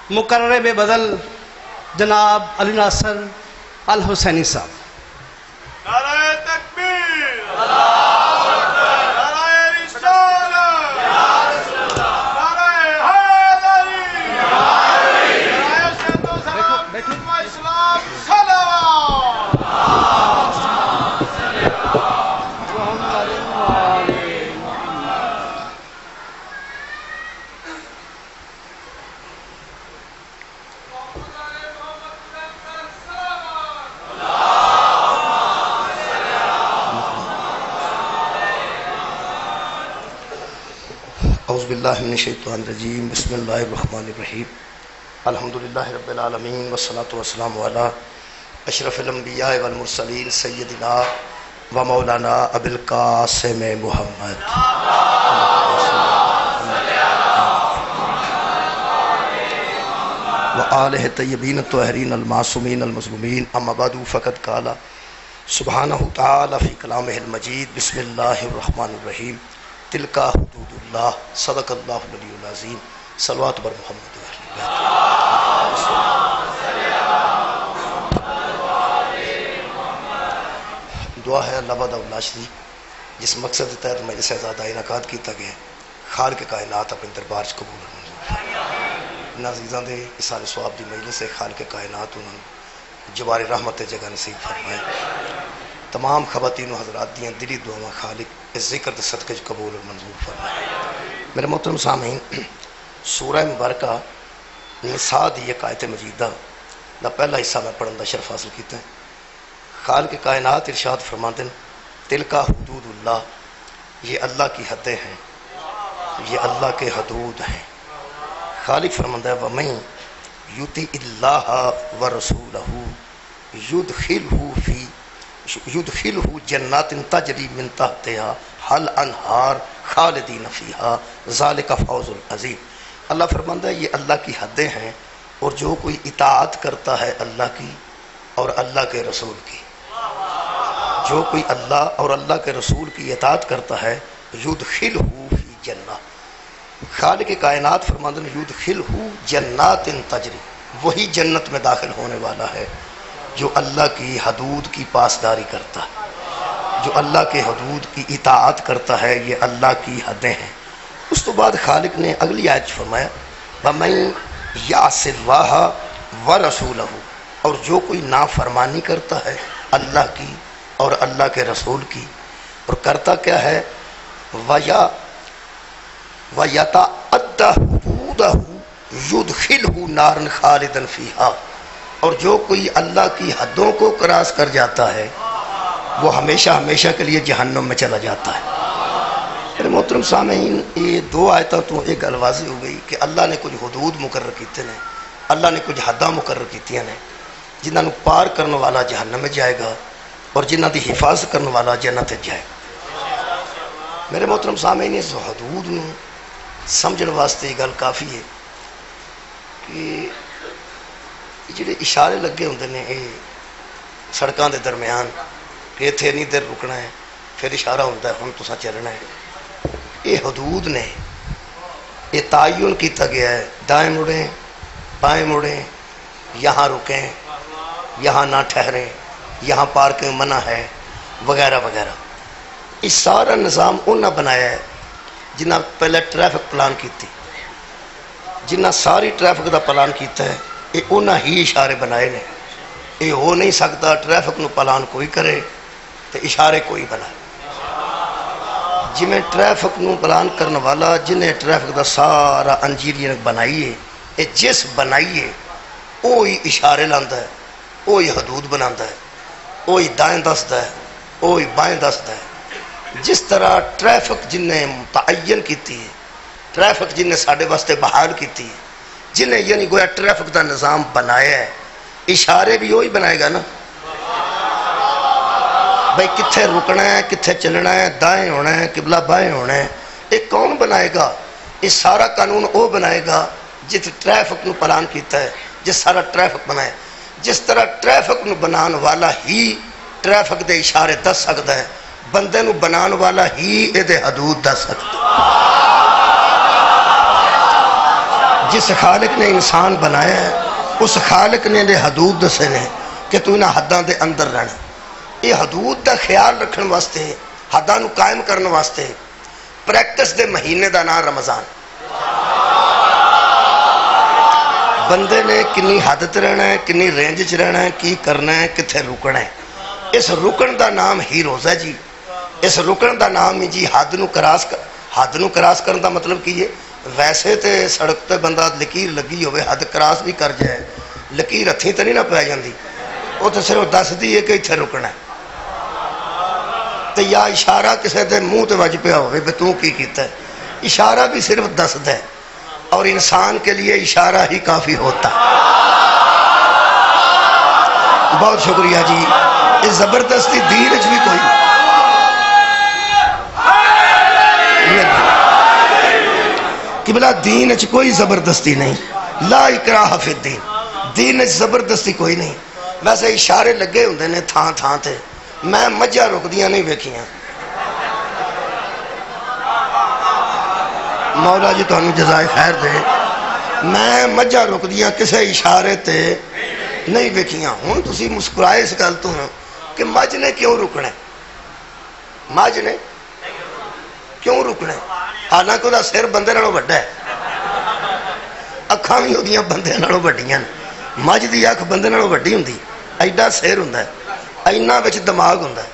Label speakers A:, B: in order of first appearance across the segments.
A: مقرر بے بدل جناب علی ناصر الحسینی صاحب۔
B: نعرہ تکبیر، نعرہ رسالت، نعرہ حیدری، نعرہ صلوات و سلام و اسلام صلوات۔
C: اعوذ باللہ من الشیطان الرجیم، بسم اللہ الرحمن الرحیم، الحمدللہ رب العالمین والصلاة والسلام علی اشرف الانبیاء والمرسلین سیدنا و مولانا ابی القاسم محمد و آلہ طیبین الطاہرین المعصومین المظلومین، اما بعد فقد قال سبحانہ تعالی فی کلامہ المجید، بسم اللہ الرحمن الرحیم، تلک حدود اللہ، صدق اللہ العلی العظیم، صلوات بر محمد و اہل بیت۔ دعا ہے اللہ بعد اللہ شریف جس مقصد کے تحت مجلس اعزاز انعقاد کیتا گیا، خالق کائنات اپنے دربار سے قبول اور منظور فرمائے۔ نازیزاں دے اثار ثواب دی مجلس سے خالق کائنات انہوں جوار رحمت جگہ نصیب فرمائے۔ تمام خواتین و حضرات دیاں دلی دعاواں خالق اس ذکر دے صدقے قبول اور منظور فرمائے۔ میرے محترم سامعین، سورہ مبارکہ نساء دی ایک آیت مجیدہ دا پہلا حصہ میں پڑھن دا شرف حاصل کیتا ہے۔ خالق کائنات ارشاد فرماتے ہیں تلکا حدود اللہ، یہ اللہ کی حدیں ہیں، یہ اللہ کے حدود ہیں۔ خالق فرماتا ہے وَمَن یُطِعِ اللَّهَ وَرَسُولَهُ یُدْخِلْهُ جنات تجری من تحتها الانہار خالدین فیہا ذالک فوز العظیم۔ اللہ فرماتا ہے یہ اللہ کی حدیں ہیں، اور جو کوئی اطاعت کرتا ہے اللہ کی اور اللہ کے رسول کی، جو کوئی اللہ اور اللہ کے رسول کی اطاعت کرتا ہے یدخلہ فی جنہ، خالق کائنات فرماتے ہیں یدخلہ جنات تجری، وہی جنت میں داخل ہونے والا ہے جو اللہ کی حدود کی پاسداری کرتا ہے، جو اللہ کے حدود کی اطاعت کرتا ہے، یہ اللہ کی حدیں ہیں۔ اس تو بعد خالق نے اگلی آیت فرمایا وَمَن یعص اللَّهَ وَرَسُولَهُ، اور جو کوئی نافرمانی کرتا ہے اللہ کی اور اللہ کے رسول کی، اور کرتا کیا ہے وَيَتَعَدَّ حُدُودَهُ يُدْخِلْهُ نَارًا خَالِدًا فِيهَا، اور جو کوئی اللہ کی حدوں کو کراس کر جاتا ہے وہ ہمیشہ ہمیشہ کے لیے جہنم میں چلا جاتا ہے۔ میرے محترم سامعین، یہ دو آیتوں تو ایک گل واضح ہو گئی کہ اللہ نے کچھ حدود مقرر کیتے ہیں، اللہ نے کچھ حداں مقرر کیتیاں نے جنہاں نو پار کرنے والا جہنم میں جائے گا اور جنہاں دی حفاظت کرنے والا جنت جائے گا۔ میرے محترم سامعین، اس حدود نو سمجھن واسطے یہ گل کافی ہے کہ جڑے اشارے لگے ہوندے نے یہ سڑکاں دے درمیان کہ ایتھے نہیں دیر رکنا ہے، پھر اشارہ ہوتا ہے ہن تساں چلنا ہے، یہ حدود نے، یہ تعین کیتا گیا ہے دائیں مڑیں بائیں مڑیں، یہاں رکیں، یہاں نہ ٹھہریں، یہاں پارکنگ منع ہے وغیرہ وغیرہ۔ اس سارا نظام انہاں بنایا ہے جنہاں پہلے ٹریفک پلان کیتی، جنہاں ساری ٹریفک دا پلان کیتا ہے، یہ انہاں ہی اشارے بنائے نے۔ یہ ہو نہیں سکتا ٹریفک نو پلان کوئی کرے تو اشارے کوئی بنائے۔ جی میں ٹریفک نو پلان کرنے والا جنہیں ٹریفک دا سارا انجینئر بنائیے، یہ جس بنائیے وہی اشارے لاندا ہے، وہی حدود بناتا ہے، وہی دائیں دستا ہے، وہی بائیں دستا ہے۔ جس طرح ٹریفک جن نے متعین کیتی ہے، ٹریفک جن نے ساڈے واسطے بحال کیتی ہے، جنہیں یعنی گویا ٹریفک دا نظام بنایا ہے، اشارے بھی وہی بنائے گا نا بھائی کتھے رکنا ہے، کتھے چلنا ہے، دائیں ہونا ہے، قبلہ بائیں ہونا ہے، یہ کون بنائے گا؟ یہ سارا قانون وہ بنائے گا جس ٹریفک نو پلان کیتا ہے، جس سارا ٹریفک بنائے۔ جس طرح ٹریفک نو بنان والا ہی ٹریفک دے اشارے دس سکتا ہے، بندے نو بنان والا ہی یہ دے حدود دس سکتا ہے۔ جس خالق نے انسان بنایا ہے اس خالق نے حدود دسے نے کہ تو انہاں حداں دے اندر رہنا. یہ حدود دا خیال رکھن واسطے, حداں نو قائم کرن واسطے پریکٹس دے مہینے دا نام رمضان. بندے نے کنی حد تے رہنا ہے, کنی رینج چ رہنا ہے, کی کرنا ہے, کتھے رکنا ہے. اس رکن دا نام ہی روزہ جی. اس رکن دا نام ہی جی حد نو کراس کرن دا مطلب کی ہے. ویسے تے سڑک تے بندہ لکیر لگی ہوئے حد کراس بھی کر جائے, لکیر ہتھیں تے نہیں نہ پی جاندی, وہ تو صرف دس دی ہے کہ اتنے رکنا ہے. تو یا اشارہ کسے دے منہ تے وج پیا ہوئے بھی تو کی کیتا ہے, اشارہ بھی صرف دس دے, اور انسان کے لیے اشارہ ہی کافی ہوتا. بہت شکریہ جی. اس زبردستی دین اچ بھی کوئی قبلہ دین اچ کوئی زبردستی نہیں. لا اکراہ فی الدین, دین اچ زبردستی کوئی نہیں. ویسے اشارے لگے ہوندے نے تھان تھان تے, میں مجھا رک دیاں نہیں ویکھیاں. مولا جی تانوں جزائے خیر دے. میں مجھا رک دیاں کسے اشارے تے نہیں ویکھیاں. ہن تسی مسکرائے اس گل تو کہ مجھ نے کیوں رکنا ہے, مجھ نے کیوں رکنا ہے, حالانکہ وہ سر بندے نالوں وڈا ہے, اکھاں بھی وہ بندے نالوں وڈیاں. مجھ دی اکھ بندے نالوں وڈی ہوندی, ایڈا سر ہوندا ہے, اینا وچ دماغ ہوندا ہے.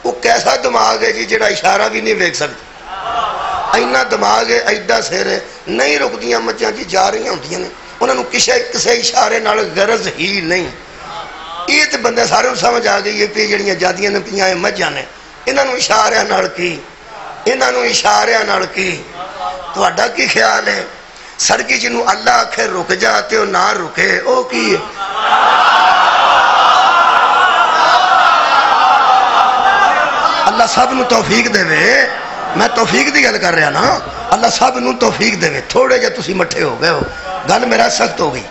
C: وہ کیسا دماغ ہے جی جڑا اشارہ بھی نہیں ویکھ سکتا. اینا دماغ ہے, ایڈا سر ہے, نہیں رکدیاں مجھاں جی جا رہی ہوندیاں نے, انہاں نوں کسے اشارے نال غرض ہی نہیں. یہ تو بندے سارے سمجھ آ گئی ہے کہ جڑیاں جادیاں نے پیاں مجھاں نے, انہاں نوں اشاریاں نال کی, انہاں نوں اشاریاں نال کی. تہاڈا کی خیال ہے سڑکی جنوں اللہ آکھے رک جا تے او نہ رکے, او کی ہے؟ اللہ سب نو توفیق دے وے. میں توفیق دی گل کر رہا نا, اللہ سب نو توفیق دے وے. تھوڑے جے تسی مٹھے ہو گئے ہو, گل میرا سخت ہو گئی,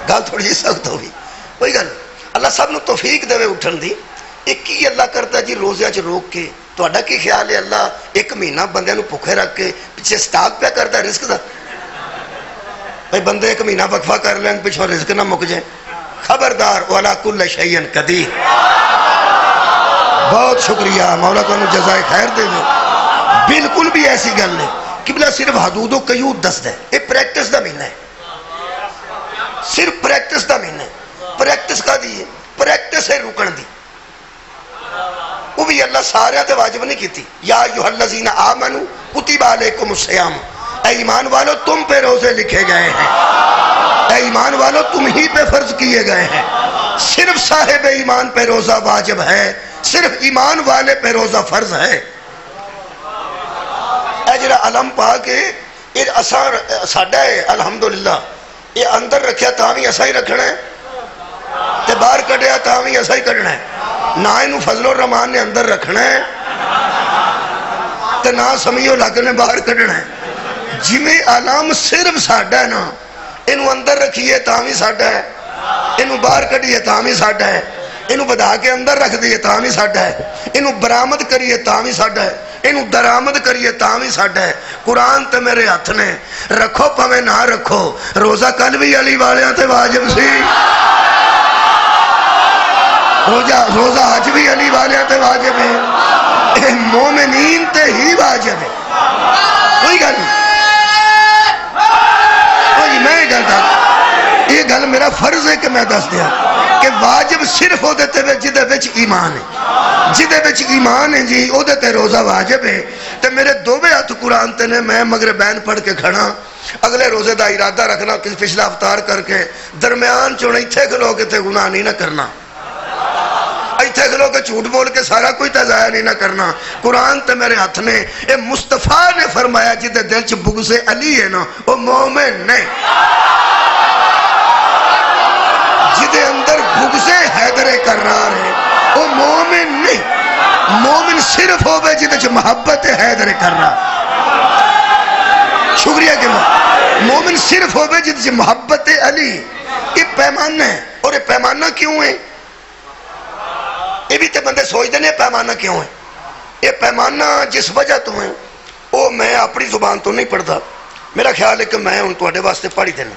C: گل تھوڑی جی سخت ہو گئی. کوئی گل, اللہ سب نو توفیق دے وے اٹھن دی. ایک کی اللہ کرتا جی روزیاں چ روک کے. تہاڈا کی خیال ہے اللہ ایک مہینہ بندے نو بھوکے رکھ کے پیچھے سٹاک پہ کرتا رزق دا؟ بھائی بندے ایک مہینہ وقفہ کر لین پیچھوں رزق نہ مک جائے. خبردار, وَعَلَىٰ كُلِّ شَيْءٍ قَدِيرٌ. بہت شکریہ, مولا کو جزائے خیر دے دے. بالکل بھی ایسی گل نہیں. قبلہ صرف حدود و قیود دس دے. یہ پریکٹس دا مہینہ ہے, صرف پریکٹس دا مہینہ ہے. پریکٹس کا دی ہے, پریکٹس ہے رکن دی. وہ بھی اللہ سارے تے واجب نہیں کیتی. یا ایھا الذین آمنوا کتب علیکم الصیام, اے ایمان والو تم پہ روزے لکھے گئے ہیں, اے ایمان والو تم ہی پہ فرض کیے گئے ہیں. صرف صاحب ایمان پہ روزہ واجب ہے, صرف ایمان والے پہ روزہ فرض ہے. اے جڑا علم پا کے یہ اساں ساڈا ہے الحمدللہ, یہ اندر رکھیا تاں بھی اسا ہی رکھنا ہے, تے باہر کڈیا تاں بھی اسا ہی کڈنا ہے. نہ انہوں فضل الرحمان نے اندر رکھنا ہے تے نہ سمیع الحق نے باہر کڈنا ہے. جویں علم صرف ساڈا ہے نا, انہوں اندر رکھیے تاں بھی ساڈا ہے, انہوں باہر کڈیے تاں بھی ساڈا ہے, انہوں بدا کے اندر رکھ دیے تاں بھی ساڈا ہے, انہوں برآمد کریے تاں بھی ساڈا ہے, انہوں درآمد کریے تاں بھی ساڈا ہے. قرآن تے میرے ہاتھ نے, رکھو پویں نہ رکھو. روزہ کل بھی علی والیاں تے واجب سی, روزہ حج بھی علی والیاں تے واجب ہے, مومنین تے ہی واجب ہے. کوئی گل نہیں, کوئی میں گل دس, یہ گل میرا فرض ہے کہ میں دس دیا کہ واجب صرف وہ دیتے ہوئے جدے وچ ایمان ہے, جدے وچ ایمان ہے جی وہ دیتے روزہ واجب ہے. تے میرے دوویں ہاتھ قرآن تے نے, میں مغربین پڑھ کے کھڑا, اگلے روزے دا ارادہ رکھنا پچھلا افطار کر کے, درمیان چون ایتھے کھلو کے تے گناہ نہیں نہ کرنا, ایتھے کھلو کے جھوٹ بول کے سارا کوئی تضایا نہیں نہ کرنا. قرآن تے میرے ہاتھ نے, اے مصطفیٰ نے فرمایا جدے دل چ بغض علی ہے نا وہ مومن نہیں, جدے اندر بغض حیدر کرار ہے وہ مومن نہیں. مومن صرف ہوئے جدے چ محبت حیدر کرار. شکریہ کہ مومن صرف ہوئے جدے چ محبت علی. یہ پیمانہ ہے, اور یہ پیمانہ کیوں ہے؟ یہ بھی تے بندے سوچتے ہیں پیمانہ کیوں ہے. یہ پیمانہ جس وجہ تو ہے وہ میں اپنی زبان تو نہیں پڑھتا, میرا خیال ہے کہ میں ان تواڈے واسطے پڑھی دینا.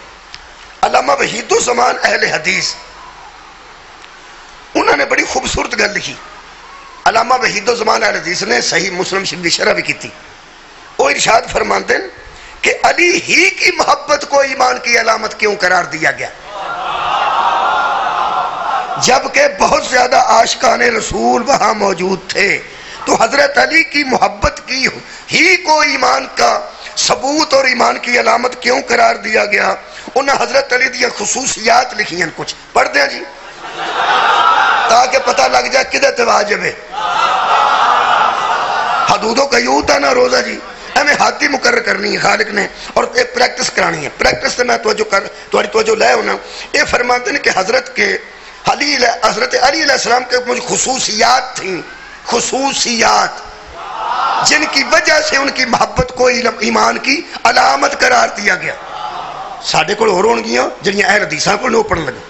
C: علامہ وحید الزمان اہل حدیث انہوں نے بڑی خوبصورت گل لکھی. علامہ وحید الزمان اہل حدیث نے صحیح مسلم شریف کی شرح بھی کی تھی. وہ ارشاد فرماتے ہیں کہ علی ہی کی محبت کو ایمان کی علامت کیوں قرار دیا گیا، جبکہ بہت زیادہ عاشقان رسول وہاں موجود تھے، تو حضرت علی کی محبت کی ہی کو ایمان کا ثبوت اور ایمان کی علامت کیوں قرار دیا گیا؟ انہیں حضرت علی دیا خصوصیات لکھی ہیں، کچھ پڑھ دیں جی تاکہ پتہ لگ جائے کدھر تے واجب ہے. حدودوں کا یوں ہوتا نا روزہ جی، ہمیں ہاتھی مقرر کرنی ہے خالق نے اور ایک پریکٹس کرانی ہے. پریکٹس سے میں توجہ لے ہونا. یہ فرماتے ہیں کہ حضرت علی علیہ السلام کے کچھ خصوصیات تھیں، خصوصیات جن کی وجہ سے ان کی محبت کو ایمان کی علامت قرار دیا گیا. ساڈے کول ہور ہون گیاں جڑیاں اہل حدیثاں کول نو پڑھن لگے.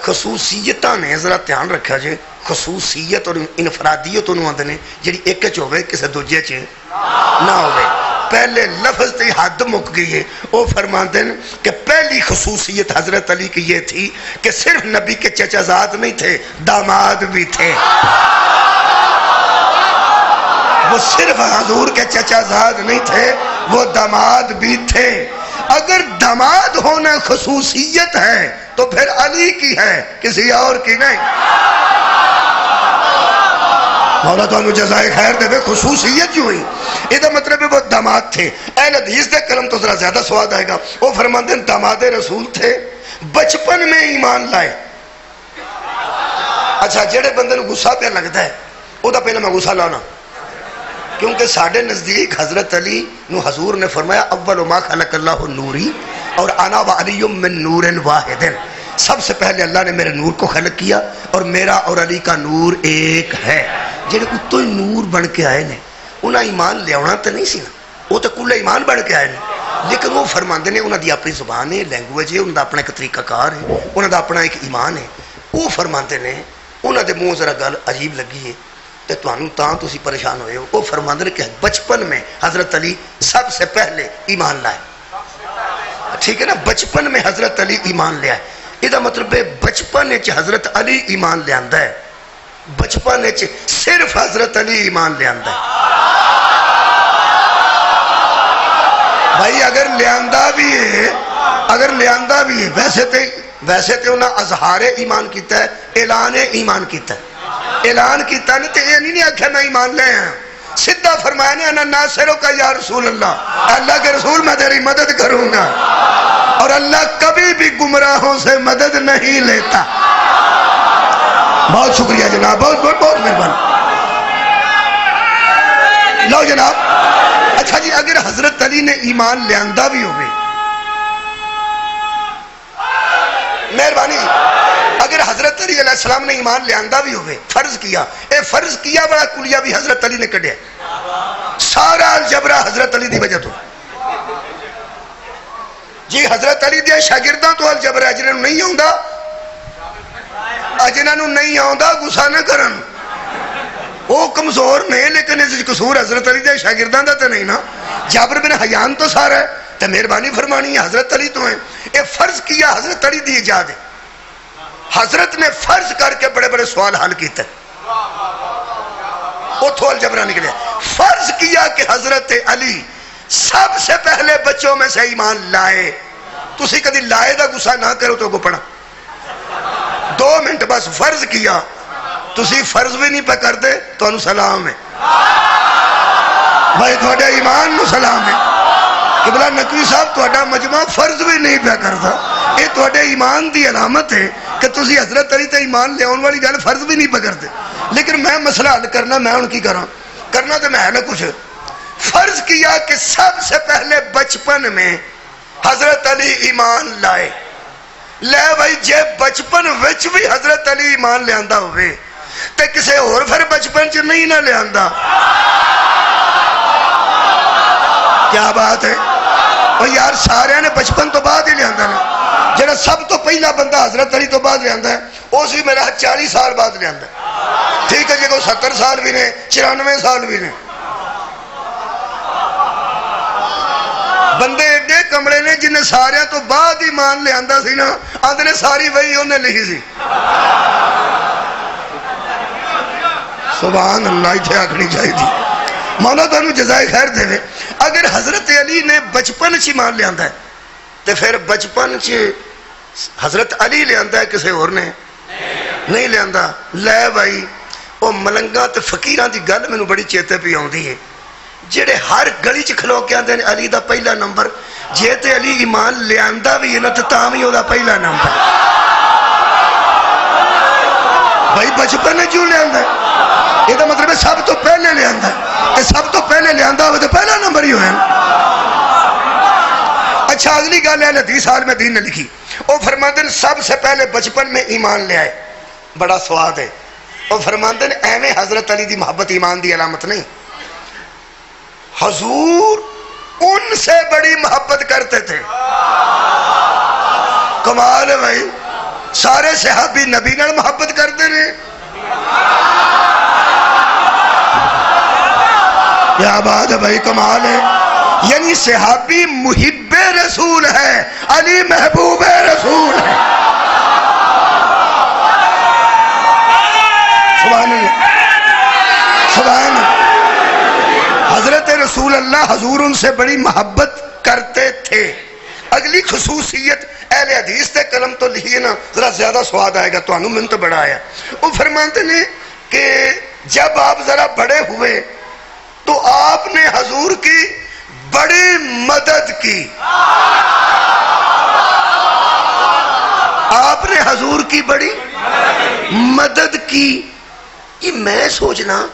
C: خصوصیتاں نے ذرا دھیان رکھا جے، خصوصیت اور انفرادیت انہوں آندے نے جڑی ایک چ ہوے کسے دوجے چ نہ ہوے. پہلے لفظ تے حد مک گئی ہے. وہ فرماتے ہیں کہ پہلی خصوصیت حضرت علی کی یہ تھی کہ صرف نبی کے چچا زاد نہیں تھے، داماد بھی تھے. وہ صرف حضور کے چچا زاد نہیں تھے، وہ داماد بھی تھے. اگر داماد ہونا خصوصیت ہے تو پھر علی کی ہے، کسی اور کی نہیں. مولا تو انہوں جزائے خیر دے، خصوصیت جو ہوئی یہ مطلب ہے وہ داماد تھے. اہل حدیث دے کلم تو ذرا زیادہ سواد آئے گا. وہ فرماتے ہیں داماد رسول تھے، بچپن میں ایمان لائے. اچھا جڑے بندے کو غصہ پہ لگتا ہے وہ دا پہلے میں غصہ لانا، کیونکہ ساڑھے نزدیک حضرت علی نو حضور نے فرمایا اول ما خلق اللہ نوری اور انا و علی من نور واحد. سب سے پہلے اللہ نے میرے نور کو خلق کیا اور میرا اور علی کا نور ایک ہے. جڑے اتو ہی نور بن کے آئے نے انہاں ایمان لے آنا تو نہیں سی نا، وہ تو کل ایمان بن کے آئے نے. لیکن وہ فرماندے نے انہاں دی اپنی زبان ہے، لینگویج ہے، انہاں دا اپنا ایک طریقہ کار ہے، انہاں دا اپنا ایک ایمان ہے. وہ فرماندے نے انہاں دے منہ ذرا گل عجیب لگی ہے تے تانوں تاں تسی پریشان ہوئے ہو. وہ فرماندے نے کہ بچپن میں حضرت علی سب سے پہلے ایمان لائے. ٹھیک ہے نا، بچپن میں حضرت علی ایمان لے آئے. یہ مطلب ہے بچپن حضرت علی ایمان لے آندا ہے، بچپن صرف حضرت علی ایمان لے آندا ہے. بھائی اگر لے آندا بھی ہے، اگر لے آندا بھی ہے، ویسے تے انہاں اظہار ایمان کیتا ہے، اعلان ایمان کیتا ہے. اعلان کیتا نہیں تے یہ نہیں آکھیا میں ایمان لے آیا. سدھا فرمایا نے انا ناصرک یا رسول اللہ، اللہ کے رسول میں تیری مدد کروں گا، اور اللہ کبھی بھی گمراہوں سے مدد نہیں لیتا. بہت شکریہ جناب، بہت بہت بہت مہربانی. لو جناب. اچھا جی اگر حضرت علی نے ایمان لیاندہ بھی ہوئے، مہربانی جی، اگر حضرت علی علیہ السلام نے ایمان لیاندہ بھی ہوئے، فرض کیا، اے فرض کیا بڑا کلیہ بھی حضرت علی نے کڑیا. سارا الجبرہ حضرت علی دی وجہ تو جی. حضرت علی دے شاگرداں تو الجبرہ جنہاں نو نہیں آندا، جنہاں نو نہیں آندا غصہ نہ کرن، وہ کمزور نہیں، لیکن اس قصور حضرت علی دے شاگرداں دا تو نہیں نا. جابر بن حیان تو سارا ہے، تو مہربانی فرمانی ہے حضرت علی تو ہیں. اے فرض کیا حضرت علی دی ایجاد ہے. حضرت نے فرض کر کے بڑے بڑے سوال حل کیتے، اتھو الجبرہ نکلے. فرض کیا کہ حضرت علی سب سے پہلے بچوں میں سے ایمان لائے. تسی کدی لائے دا غصہ نہ کرو تو کو پڑھا 2 منٹ بس. فرض کیا، تسی فرض بھی نہیں پہ کر دے تو انہوں سلام ہے بھائی، تھوڑے ایمان نو سلام ہے. قبلہ نقوی صاحب تھوڑا مجمع فرض بھی نہیں پہ کرتا، یہ تھوڑے ایمان دی علامت ہے کہ تسی حضرت علی تے ایمان لے آن والی گل فرض بھی نہیں پہ کرتے. لیکن میں مسئلہ حل کرنا، میں ان کی کرنا تو میں ہے نا کچھ. فرض کیا کہ سب سے پہلے بچپن میں حضرت علی ایمان لائے. لے بھائی جے بچپن وچ بھی حضرت علی ایمان لے آندا ہوئے تے کسے اور پھر بچپن چ نہیں نہ لے آندا. کیا بات ہے؟ اور یار سارے نے بچپن تو بعد ہی لے آندا نا. جڑا سب تو پہلا بندہ حضرت علی تو بعد لے آندا ہے اس بھی میرا 40 سال بعد لے آندا ہے. ٹھیک ہے جی، کوئی 70 سال بھی نے، 94 سال بھی نے. بندے ایڈے کمڑے نے جنہیں سارے تو بعد ایمان لے آندا سی نا آندے نے ساری وہی انہیں لکھی سی سبحان اللہ اتھے آکھنی چاہیے تھی مولا تانوں جزائے خیر دے اگر حضرت علی نے بچپن چ ایمان لے آندا ہے تو پھر بچپن چ حضرت علی لے آندا ہے کسے اور نے نہیں لے آندا لے بھائی وہ ملنگاں تے فقیراں دی گل مینوں بڑی چیتے پئی آوندی ہے جڑے ہر گلی چ کھلو کے آندے نے علی دا پہلا نمبر جے تے علی ایمان لے آندا وی نہ تے تاں وی او دا پہلا نمبر بھائی بچپن چوں لے آندا ہے یہ مطلب ہے سب تو پہلے لے آندا ہے سب تو پہلے لے آندا ہوئے تو پہلا نمبر ہی ہوئے اچھا اگلی گل ہے 30 سال میں دین نے لکھی وہ فرماتے ہیں سب سے پہلے بچپن میں ایمان لے آئے بڑا سواد ہے وہ فرماتے ہیں ایویں حضرت علی دی محبت ایمان دی علامت نہیں حضور ان سے بڑی محبت کرتے تھے کمال ہے بھائی سارے صحابی نبی نال محبت کرتے رہے کیا بات ہے بھائی کمال ہے یعنی صحابی محب رسول ہے علی محبوب رسول ہے سبحان اللہ سبحان اللہ حضرت رسول اللہ حضور ان سے بڑی محبت کرتے تھے اگلی خصوصیت اہل حدیث تے قلم تو لکھیے نا ذرا زیادہ سواد آئے گا تو انہوں من تو بڑا آیا وہ فرماتے ہیں کہ جب آپ ذرا بڑے ہوئے تو آپ نے حضور کی بڑی مدد کی آپ نے حضور کی بڑی مدد کی یہ میں سوچنا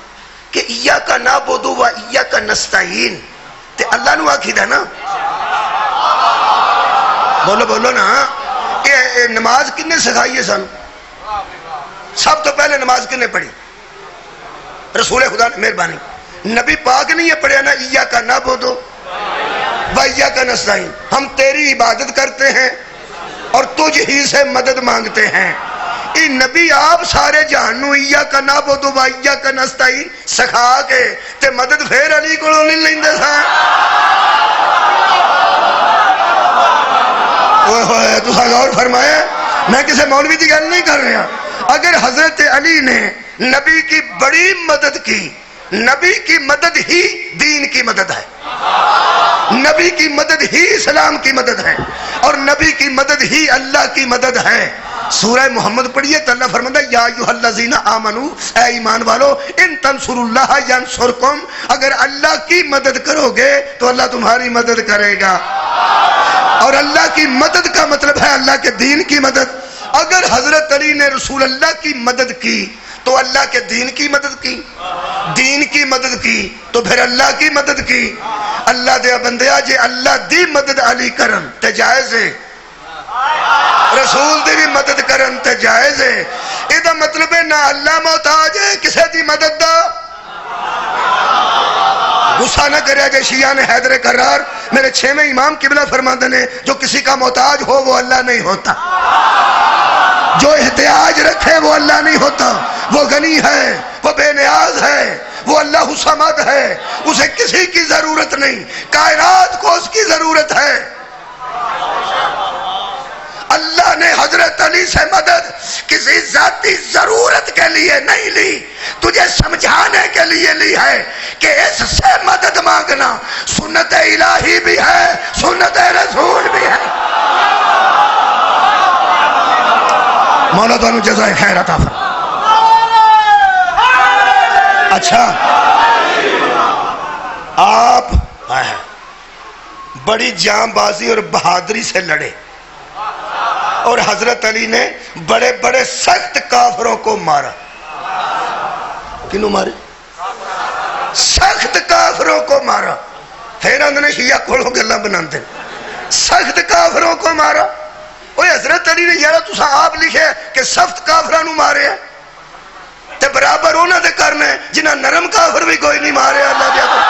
C: کہ ایاک نعبدو و ایاک نستعین تے اللہ نو آکھی دا نا بولو بولو نا یہ نماز کنے سکھائی ہے سن سب تو پہلے نماز کنے پڑھی رسول خدا نے مہربانی نبی پاک نہیں ہے پڑھیا نا ایاک نعبدو و ایاک نستعین ہم تیری عبادت کرتے ہیں اور تجھ ہی سے مدد مانگتے ہیں یہ نبی آپ سارے جہانو ایاک نعبدو و ایاک نستعین سکھا کے تے مدد پھر علی کو نہیں لیندے سا تو غور فرمایا میں کسی مولوی کی گل نہیں کر رہا اگر حضرت علی نے نبی کی بڑی مدد کی نبی کی مدد ہی دین کی مدد ہے نبی کی مدد ہی اسلام کی مدد ہے اور نبی کی مدد ہی اللہ کی مدد ہے سورہ محمد پڑھیے تو اللہ فرماتا ہے یا ایھا الذین آمنو اے ایمان والو ان تنصروا اللہ ینصرکم اگر اللہ کی مدد کرو گے تو اللہ تمہاری مدد کرے گا اور اللہ کی مدد کا مطلب ہے اللہ کے دین کی مدد اگر حضرت علی نے رسول اللہ کی مدد کی تو اللہ کے دین کی مدد کی دین کی مدد کی تو پھر اللہ کی مدد کی اللہ دے بندیا جے اللہ دی مدد علی کرن تے جائز ہے رسول دی بھی مدد کرن تے جائز ہے یہ مطلب ہے نہ اللہ محتاج ہے کسے دی مدد دا غصہ نہ کرے جے شیعہ نے حیدر کرار میرے 6ویں امام قبلہ فرماتے ہیں جو کسی کا محتاج ہو وہ اللہ نہیں ہوتا جو احتیاج رکھے وہ اللہ نہیں ہوتا وہ غنی ہے وہ بے نیاز ہے وہ اللہ صمد ہے اسے کسی کی ضرورت نہیں کائنات کو اس کی ضرورت ہے اللہ نے حضرت علی سے مدد کسی ذاتی ضرورت کے لیے نہیں لی تجھے سمجھانے کے لیے لی ہے کہ اس سے مدد مانگنا سنت الہی بھی ہے سنت رسول بھی ہے مولا تعالیٰ جزائے خیر عطا فرمائے اچھا آپ بڑی جاں بازی اور بہادری سے لڑے اور حضرت علی نے بڑے بڑے سخت کافروں کو مارا کنوں مارے سخت کافروں کو مارا پھر انہوں نے شیعہ کھولوں گلہ بناتے سخت کافروں کو مارا اوہ حضرت علی نے یارا تسا آپ لکھے کہ سخت کافرانو مارے ہیں تے برابر ہونا دے کرنے جنہ نرم کافر بھی کوئی نہیں مارے اللہ دیا تو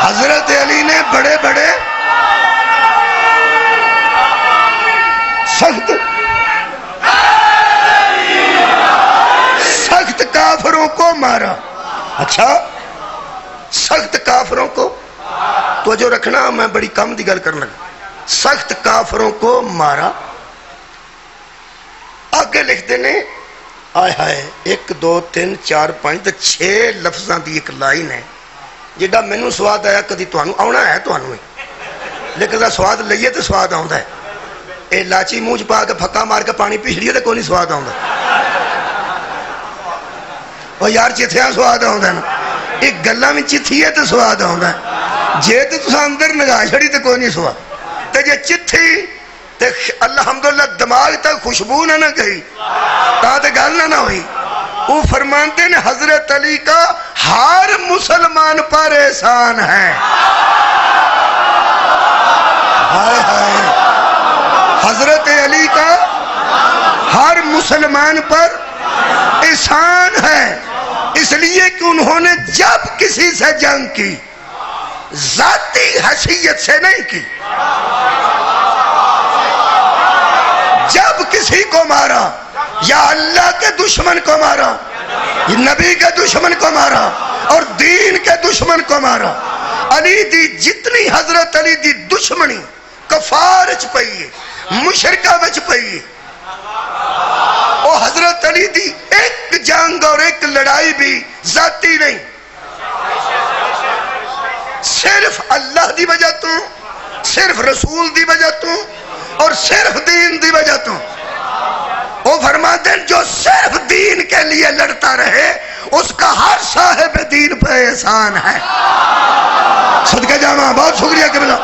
C: حضرت علی نے بڑے بڑے سخت کافروں کو مارا اچھا سخت کافروں کو تو جو رکھنا، میں بڑی کم دی گل کرنا، سخت کافروں کو مارا. آگے لکھتے نے آئے ہائے 1 2 3 4 5 6 لفظاں دی ایک لائن ہے جڑا مینوں سواد آیا. کدی تانوں آنا ہے تانوں ہی، لیکن دا سواد لئیے تو سواد آوندا ہے. اے لاچی منہ چ پا کے پھکا مار کے پانی پی لیے تو کوئی نہیں سواد آوندا. او یار چتھیاں سواد آوندا نا، ایک گلاں وچ چتھی ہے تو سواد آوندا ہے. جے تے تساں اندر نگاہ چھڑی تے کوئی نہیں سواد. تے جے چتھی تے الحمدللہ دماغ تک خوشبو نہ گئی تا تے گل نہ ہوئی. وہ فرماتے ہیں حضرت علی کا ہر مسلمان پر احسان ہے. ہائے ہائے، حضرت علی کا ہر مسلمان پر احسان ہے، اس لیے کہ انہوں نے جب کسی سے جنگ کی ذاتی حیثیت سے نہیں کی، جب کسی کو مارا یا اللہ کے دشمن کو مارا، نبی کے دشمن کو مارا اور دین کے دشمن کو مارا. علی دی جتنی حضرت علی دی دشمنی کفار وچ پئی ہے، مشرکہ وچ پئی ہے، وہ حضرت علی دی ایک جنگ اور ایک لڑائی بھی ذاتی نہیں، صرف اللہ دی وجہ تو، صرف رسول دی وجہ تو اور صرف دین دی وجہ تو. وہ فرماتے ہیں جو صرف دین کے لیے لڑتا رہے اس کا ہر صاحب دین پہ احسان ہے. صدقہ جامع، بہت شکریہ قبلہ.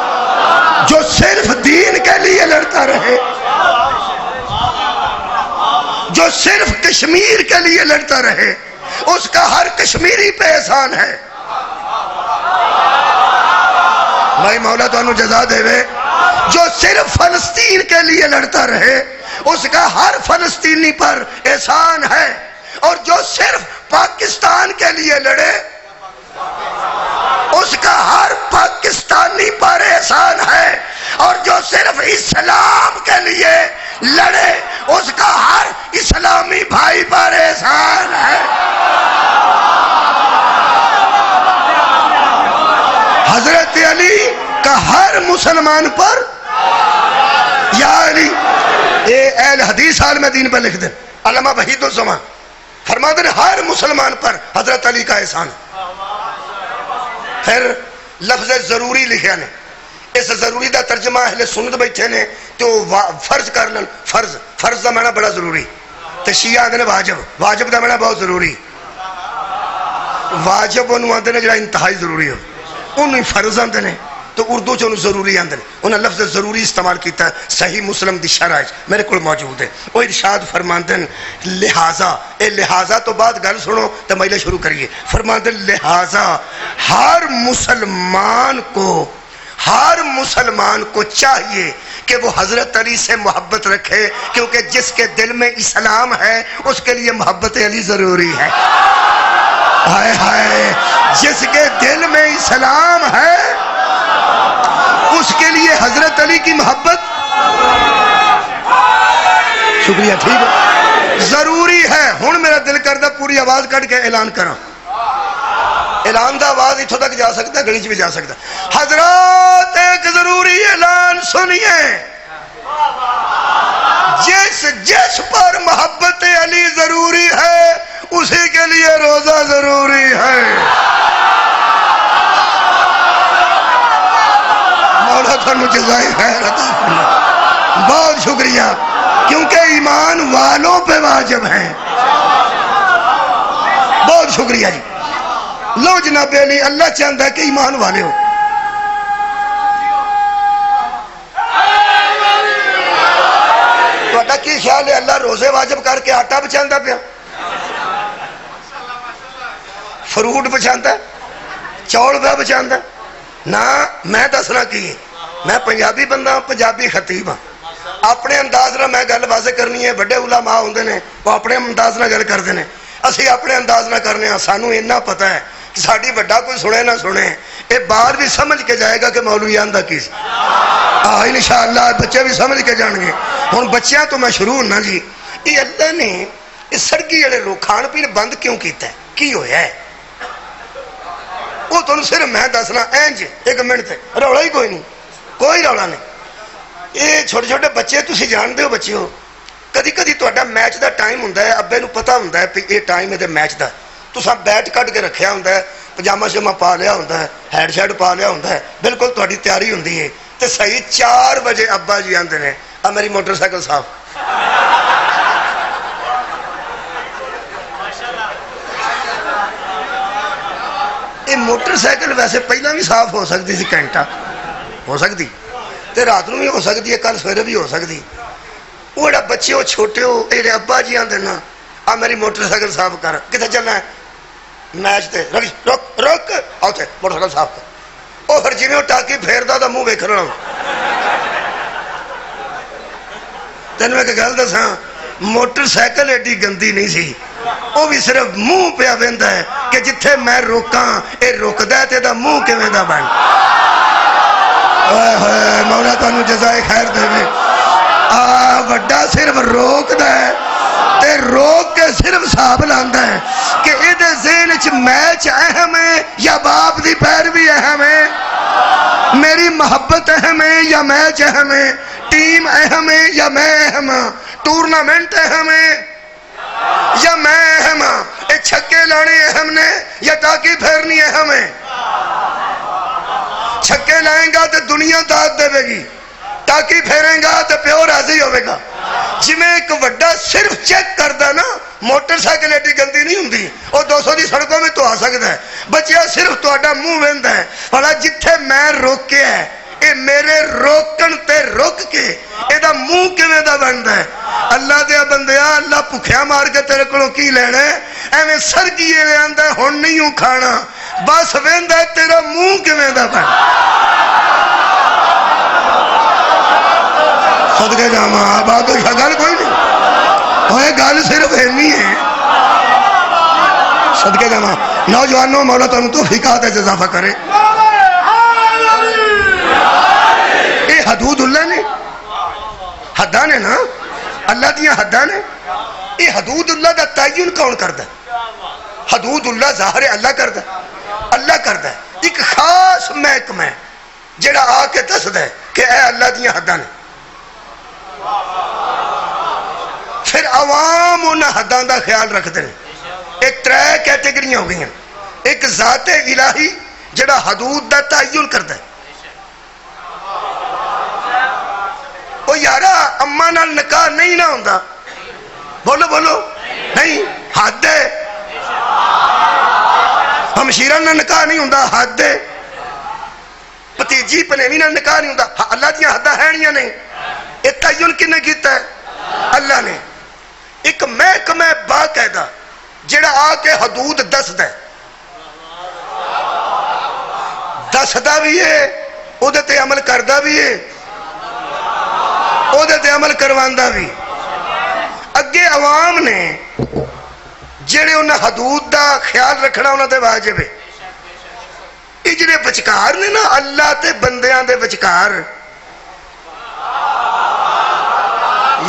C: جو صرف دین کے لیے لڑتا رہے، جو صرف کشمیر کے لیے لڑتا رہے، اس کا ہر کشمیری پہ احسان ہے. بھائی مولا تو انہوں جزا دے وے. جو صرف فلسطین کے لیے لڑتا رہے اس کا ہر فلسطینی پر احسان ہے، اور جو صرف پاکستان کے لیے لڑے اس کا ہر پاکستانی پر احسان ہے، اور جو صرف اسلام کے لیے لڑے اس کا ہر اسلامی بھائی پر احسان ہے. حضرت علی کا ہر مسلمان پر، یا علی اے اہل حدیث عالم دین پر لکھ دیں، علامہ وحید الزمان فرماتے ہیں ہر مسلمان پر حضرت علی کا احسان. پھر لفظ ضروری لکھیا نے، اس ضروری دا ترجمہ اہل سنت بیٹھے نے تو فرض کر لن. فرض دا معنی بڑا ضروری، تو شیعہ آدھے نے واجب دا معنی بہت ضروری. واجب انہوں آدھے نے جڑا انتہائی ضروری ہو، انہوں فرض آدھے نے، تو اردو چ ضروری آدھے نے. انہوں نے لفظ ضروری استعمال کیتا ہے. صحیح مسلم دی شرح میرے کو موجود ہے. وہ ارشاد فرماتے ہیں لہٰذا، اے لہٰذا تو بعد گل سنو تو مجلے شروع کریے. فرماتے ہیں لہٰذا ہر مسلمان کو چاہیے کہ وہ حضرت علی سے محبت رکھے، کیونکہ جس کے دل میں اسلام ہے اس کے لیے محبت علی ضروری ہے. ہائے ہائے، جس کے دل میں اسلام ہے اس کے لیے حضرت علی کی محبت شکریہ ٹھیک ہے ضروری ہے. ہن میرا دل کردہ پوری آواز کٹ کے اعلان کرا. اعلان دا آواز اتھوں تک جا سکتا ہے، گھڑی چ بھی جا سکتا. حضرات ایک ضروری اعلان سنیے. جس پر محبت علی ضروری ہے اسی کے لیے روزہ ضروری ہے. مولا تھانوں جزائے خیر عطا فرمائے. بہت شکریہ، کیونکہ ایمان والوں پہ واجب ہیں. بہت شکریہ جی. لو جناب علی، اللہ چاہتا ہے کہ ایمان والے ہو. تو کی خیال ہے اللہ روزے واجب کر کے آٹا بچاندہ پیا، فروٹ بچاندہ، چول پہ بچاندہ؟ نہ، میں دسنا کی میں پنجابی بندہ، پنجابی خطیب ہاں. اپنے انداز نہ میں گل واضح کرنی ہے. بڑے علماء ہوندے نے وہ اپنے انداز نہ گل کرتے ہیں، اسی اپنے انداز نہ کرنے ہاں. سانوں اتنا پتہ ہے کہ ساڈی بڑا کوئی سنے نہ سنے، یہ باہر بھی سمجھ کے جائے گا کہ مولوی آندا کی. انشاءاللہ بچے بھی سمجھ کے جان گے. ہن بچیاں تو میں شروع ہونا جی. یہ اللہ نے اس سڑکی والے لوگ کھان پین بند کیوں کیتا ہے؟ کی ہویا ہے؟ وہ تمہیں صرف میں دسنا اینج 1 منٹ تے رولا ہی کوئی نہیں, کوئی رولا نہیں. یہ چھوٹے چھوٹے بچے تسی جانتے ہو بچے کدی کدی تہاڈا میچ دا ٹائم ہوندا ہے, ابے نو پتہ ہوندا ہے کہ یہ ٹائم ہے میچ دا, تساں بیٹ کٹ کے رکھیا ہوندا ہے, پجامہ شمہ پا لیا ہوندا ہے, ہیڈ شیڈ پا لیا ہوندا ہے, بالکل تہاڈی تیاری ہوندی ہے تے صحیح 4 بجے ابا جی آندے نے آ میری موٹر سائیکل صاف. یہ موٹر سائیکل ویسے پہلا بھی صاف ہو سکتی سی, گھنٹہ ہو سکتی تے رات نو بھی ہو سکتی ہے, کل سویرے بھی ہو سکتی. وہ جڑا بچے وہ چھوٹے ہو یہ ابا جی آدھے نا آ میری موٹر سائیکل صاف کر, کتنے چلنا ہے میچ تے, رک رک آؤ تے موٹر سائیکل صاف کر. وہ پھر جی وہ ٹاکی پھیرتا تو منہ ویکھنا. تینوں ایک گل دساں, موٹر سائیکل ایڈی گندی نہیں سی, وہ بھی صرف منہ پیا ویندا ہے کہ جتھے میں روکاں یہ رکدا ہے تے دا منہ کیویں دا بن. مولا تانوں جزائے خیر دے. وڈا صرف روکدا ہے تے روک کے صرف حساب لاندا ہے کہ یہ ذہن چ میچ اہم ہے یا باپ دی پیروی اہم ہے, میری محبت اہم ہے یا میچ اہم ہے, ٹیم اہم ہے یا میں اہم ہاں, ٹورنامنٹ اہم ہے یا میں اہم ہاں, یہ چھکے لانے اہم نے یا ٹاکی پھیرنی اہم ہے. چھکے لائیں گا تو دنیا داد دے گی, ٹاکی پھیریں گا تو پیو راضی ہوئے گا. جی میں ایک وڈا صرف چیک کردا نا, موٹر سائیکل ایڈی گندی نہیں ہوندی, وہ 200 دی سڑکوں میں تو آ سکتا ہے. بچیا صرف تہاڈا منہ ویندا ہے بھلا جتھے میں روکیا ہے اے میرے روکن تے روک کے اے دا منہ کیویں دا بندا ہے. اللہ دے بندیا, اللہ بھکھیا مار کے تیرے کولوں کی لینا ہے, ایویں سرگیے لے آندا ہن نہیں ہوں کھانا, بس ویندا ہے تیرا منہ کیویں دا بن. صدقے جاواں بات تو گل کوئی نہیں, اوے گل صرف اینی ہے. صدقے جاواں نوجوانوں, مولا تانوں توفیقات اضافہ کرے. یہ حدود اللہ نے, حداں نے نا, اللہ دیاں حداں نے. یہ حدود اللہ دا تعین کون کردا ہے؟ حدود اللہ ظاہر اللہ کردا ہے, اللہ کردا ہے. ایک خاص محکمہ ہے جڑا آ کے دسدا ہے کہ اے اللہ دیاں حداں نے. پھر عوام انہاں حداں دا خیال رکھتے ہیں. ایک 3 کیٹیگریاں ہو گئی ہیں. ایک ذات الہی جڑا حدود دا تعین کردا ہے. وہ یارا اما نال نکاح نہیں نہ ہوندا, بولو بولو نہیں, حد ہے. ہمشیرہ نال نکاح نہیں ہوندا, حد ہے. بھتیجی پنیوی نال نکاح نہیں ہوندا, اللہ دیاں حداں ہیں نہیں. یہ تعین کنے کیتا ہے؟ اللہ نے. ایک محکمہ باقاعدہ جڑا آ کے حدود دسدا ہے, دسدا بھی ہے, او دے تے عمل کردا بھی ہے, او دے تے عمل کرواندا بھی. اگے عوام نے جڑے انہاں حدود دا خیال رکھنا انہاں تے واجب ہے. یہ جڑے بچکار نے نا اللہ تے بندیاں دے بچکار,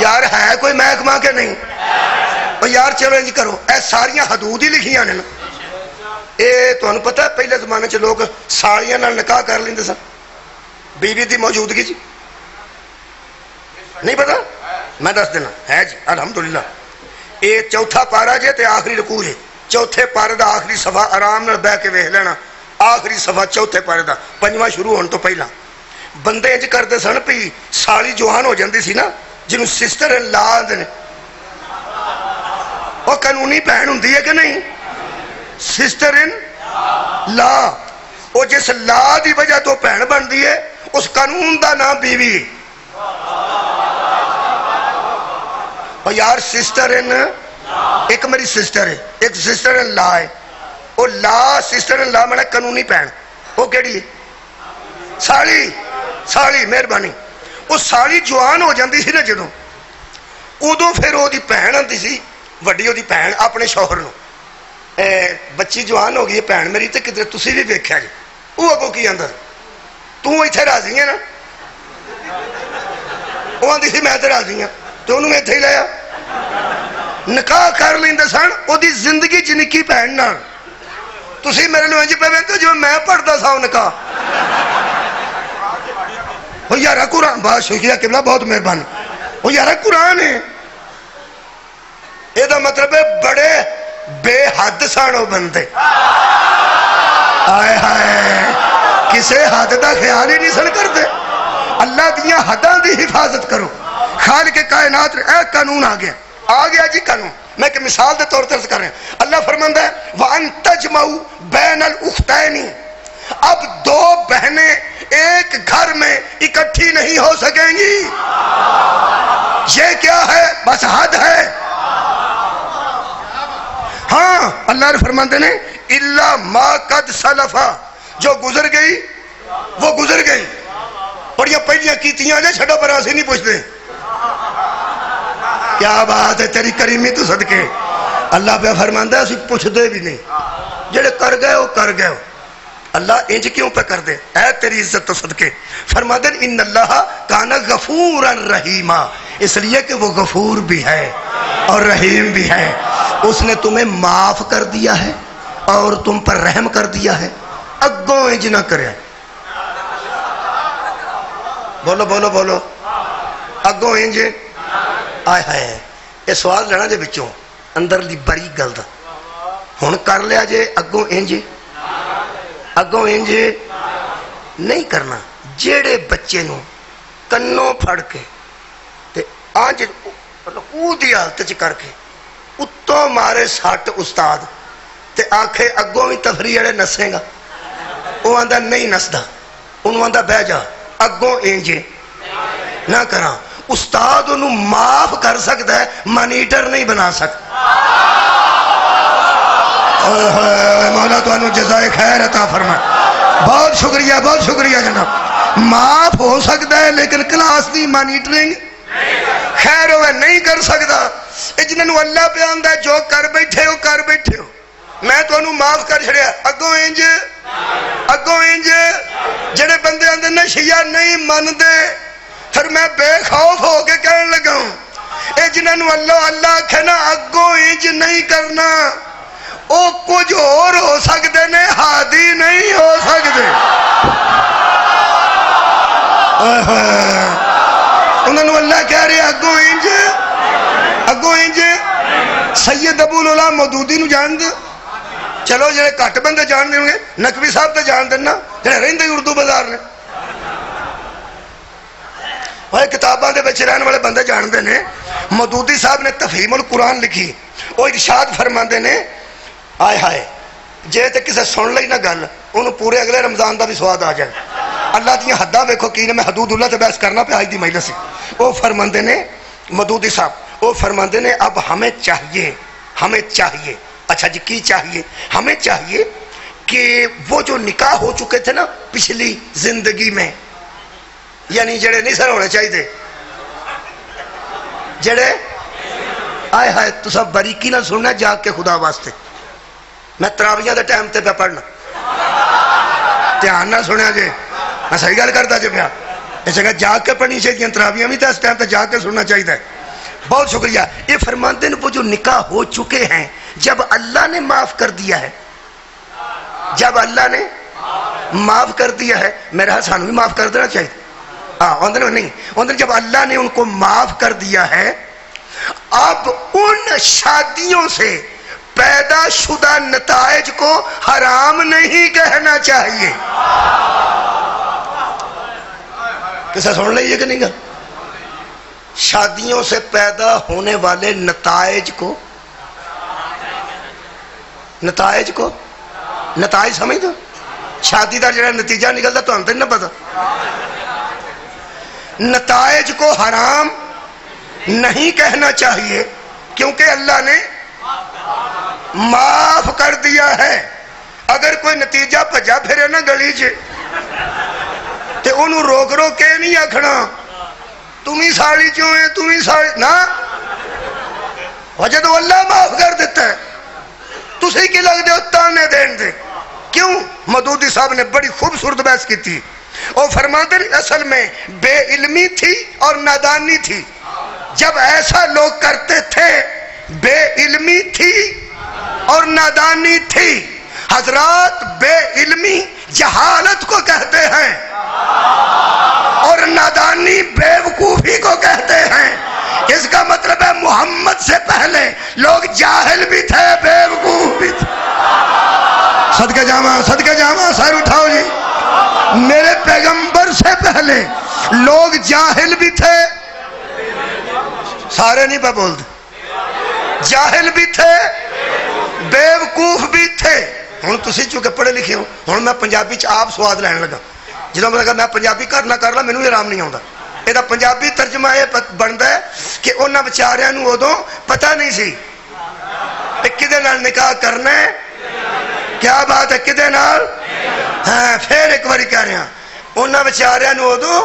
C: یار ہے کوئی محکمہ کے نہیں؟ اور یار چلو انج کرو, اے ساریاں حدود ہی لکھیاں نے نا. اے تو انہوں پتہ ہے پہلے زمانے چ لوگ ساڑیاں نال نکاح کر لیندے سن بیوی دی موجودگی جی, نہیں پتا؟ میں دس دینا ہے جی الحمدللہ. اے چوتھا پارا جے تے آخری رکوع ہے. چوتھے پارے دا آخری صفحہ آرام نال بیٹھ کے ویکھ لینا, آخری صفحہ چوتھے پارے دا, 5واں شروع ہون تو پہلا. بندے انج کرتے سن پی سالی جوان ہو جاندی سی نا, جنہوں سسٹر ان لا آدھے نے, وہ قانونی بہن ہوندی ہے کہ نہیں؟ سسٹر ان لا, وہ جس لا دی وجہ تو بہن بن دی ہے اس قانون دا نام بیوی. اور یار سسٹر ان, ایک میری سسٹر ہے, ایک سسٹر ان لا ہے. وہ لا سسٹر ان لا میں قانونی بہن, وہ کیڑی ہے؟ سالی. سالی مہربانی. وہ سالی جوان ہو جاندی سی نا جدوں, ادو پھر وہ بہن آتی سی وڈی, وہ بہن اپنے شوہر نو, بچی جوان ہو گئی ہے بہن میری, تو کدھر تسی بھی ویکھیا جی. وہ اگوں کی آندا تو اتنے راضی ہے نا, وہ آتی سی میں تو راضی ہاں, تو انہوں میں اتنے ہی لایا. نکاح کر لیندے سن وہ دی زندگی چ نکی بہن نال, تسی میرے لئے انجی پہ ویکھو جو میں پڑھتا سا ان کا وہ یارہ قرآن بات شکریہ قبلہ بہت مہربانی وہ یارہ قرآن ہے یہ دا مطلب ہے بڑے بے حد سانو بندے آئے ہائے کسے حد دا خیال ہی نہیں سن کر دے اللہ دیا حداں دی حفاظت کرو خالق کائنات اے قانون آ گیا جی قانون میں کہ مثال دے طور طرز کر رہے ہیں اللہ فرماندہ ہے وَأَن تَجْمَعُ بَيْنَ الْأُخْتَيْنِ اب دو بہنیں ایک گھر میں اکٹھی نہیں ہو سکیں گی یہ کیا ہے بس حد ہے ہاں اللہ نے فرماندے نے اِلَّا مَا قَدْ سَلَفَ جو گزر گئی وہ گزر گئی اور یہ پہلیاں کیتیاں جائے چھڑا پر آسے نہیں پوچھ دیں کیا بات ہے تیری کریمی تو صدقے اللہ پہ فرماندہ ہے اسی پوچھ دے بھی نہیں جڑے کر گئے ہو کر گئے ہو اللہ انج کیوں پہ کر دے اے تیری عزت تو صدقے فرماندہ ان اللہ کانا غفورا رحیما اس لیے کہ وہ غفور بھی ہے اور رحیم بھی ہے اس نے تمہیں معاف کر دیا ہے اور تم پر رحم کر دیا ہے اگوں انج نہ کرے بولو بولو بولو اگوں انج آئے ہائے یہ سوال لینا جے بچوں اندر لی بری گل دا ہن کر لیا جے اگوں انج نہیں کرنا جیڑے بچے نو کنوں پھڑ کے تے آنج او دی حالت چ کر کے اتوں مارے سٹ استاد تے آنکھے اگوں بھی تفریح جڑے نسے گا وہ آندا نہیں نسدا انہوں آندا بہ جا اگوں انج نہ کراں استاد انہوں معاف کر سکتا ہے مانیٹر نہیں بنا سکتا مولا تو انہوں جزائے خیر عطا فرمائے بہت شکریہ جناب معاف ہو سکتا ہے لیکن کلاس دی مانیٹرنگ خیر ہوئے نہیں کر سکتا جنہوں اللہ پہ آندہ ہے جو کر بیٹھے ہو میں تو انہوں معاف کر چھڑیا اگوں انج جڑے بندے آندے نا شیعہ نہیں من دے پھر میں بے خوف ہو کے کہنے لگا ہوں اے جنہوں اللہ کہنا اگوں انج نہیں کرنا او کچھ اور ہو سکتے نے ہادی نہیں ہو سکتے انہوں اللہ کہہ رہے اگوں انج سید ابو العلا مودودی نو جان دے چلو جڑے کٹ بندے جان دے ہوں گے نقوی صاحب تے جان دینا جڑے رہندے اردو بازار نے وہ کتاباں دے بچے رہنے والے بندے جان دے نے مودودی صاحب نے تفہیم القرآن لکھی وہ ارشاد فرماندے نے آئے ہائے جے تے کسے سن لئی نہ گل انہوں پورے اگلے رمضان دا بھی سواد آ جائے اللہ دیاں حداں ویکھو کی نے میں حدود اللہ تے بحث کرنا پہ آج دی مجلس سے وہ فرماندے نے مودودی صاحب وہ فرماندے نے اب ہمیں چاہیے اچھا جی کی چاہیے ہمیں چاہیے کہ وہ جو نکاح ہو چکے تھے نا پچھلی زندگی میں یعنی جڑے نہیں سر ہونے چاہیے جڑے آئے ہائے تو سب باریکی نہ سننا جاگ کے خدا واسطے میں تراویہ دے ٹائم تے پہ پڑھنا دھیان نہ سنیا جے میں صحیح گل کرتا جے پیا اس جگہ جاگ کے پڑھنی چاہیے تراویہ بھی تو اس ٹائم تے جاگ کے سننا چاہیے بہت شکریہ یہ فرماندے ہیں وہ جو نکاح ہو چکے ہیں جب اللہ نے معاف کر دیا ہے میرا حسان بھی معاف کر دینا چاہیے نہیں جب اللہ نے ان کو معاف کر دیا ہے اب ان شادیوں سے پیدا شدہ نتائج کو حرام نہیں کہنا چاہیے کسا سن لئیے کہ نہیں گا شادیوں سے پیدا ہونے والے نتائج سمجھ دو شادی دا جڑا نتیجہ نکلتا تو ہم تو نہیں پتا نتائج کو حرام نہیں کہنا چاہیے کیونکہ اللہ نے معاف کر دیا ہے اگر کوئی نتیجہ بھجا پھرے نا گلی چ تے انہوں روک کے نہیں آکھنا تمہیں ساڑی کیوں ہے تمہیں ساڑی نا وجہ تو اللہ معاف کر دیتا ہے تسی کی لگ دے تانے دین دے کیوں مودودی صاحب نے بڑی خوبصورت بحث کی تھی وہ فرماتے ہیں اصل میں بے علمی تھی اور نادانی تھی جب ایسا لوگ کرتے تھے بے علمی تھی اور نادانی تھی حضرات بے علمی جہالت کو کہتے ہیں اور نادانی بیوقوفی کو کہتے ہیں. اس کا مطلب ہے محمد سے پہلے لوگ جاہل بھی تھے, بیوقوف بھی تھے. صدقہ جامع سر اٹھاؤ جی. میرے پیغمبر سے پہلے لوگ جاہل بھی تھے, سارے نہیں پہ بولتے, جاہل بھی تھے, بیوقوف بھی تھے. ہوں تسی چونکہ پڑھے لکھے ہو, ہوں میں پنجابی چ آپ سواد لین لگا. جدو میں کہا میں پنجابی کرنا کر لا, مینوں آرام نہیں آتا. یہ پنجابی ترجمہ یہ بنتا ہے کہ انہاں بیچاریاں نوں ادوں پتہ نہیں سی کدے نال نکاح کرنا ہے. کیا بات ہے, کدے نال؟ ہاں پھر ایک باری کہہ رہا, انہاں بیچاریاں نوں ادوں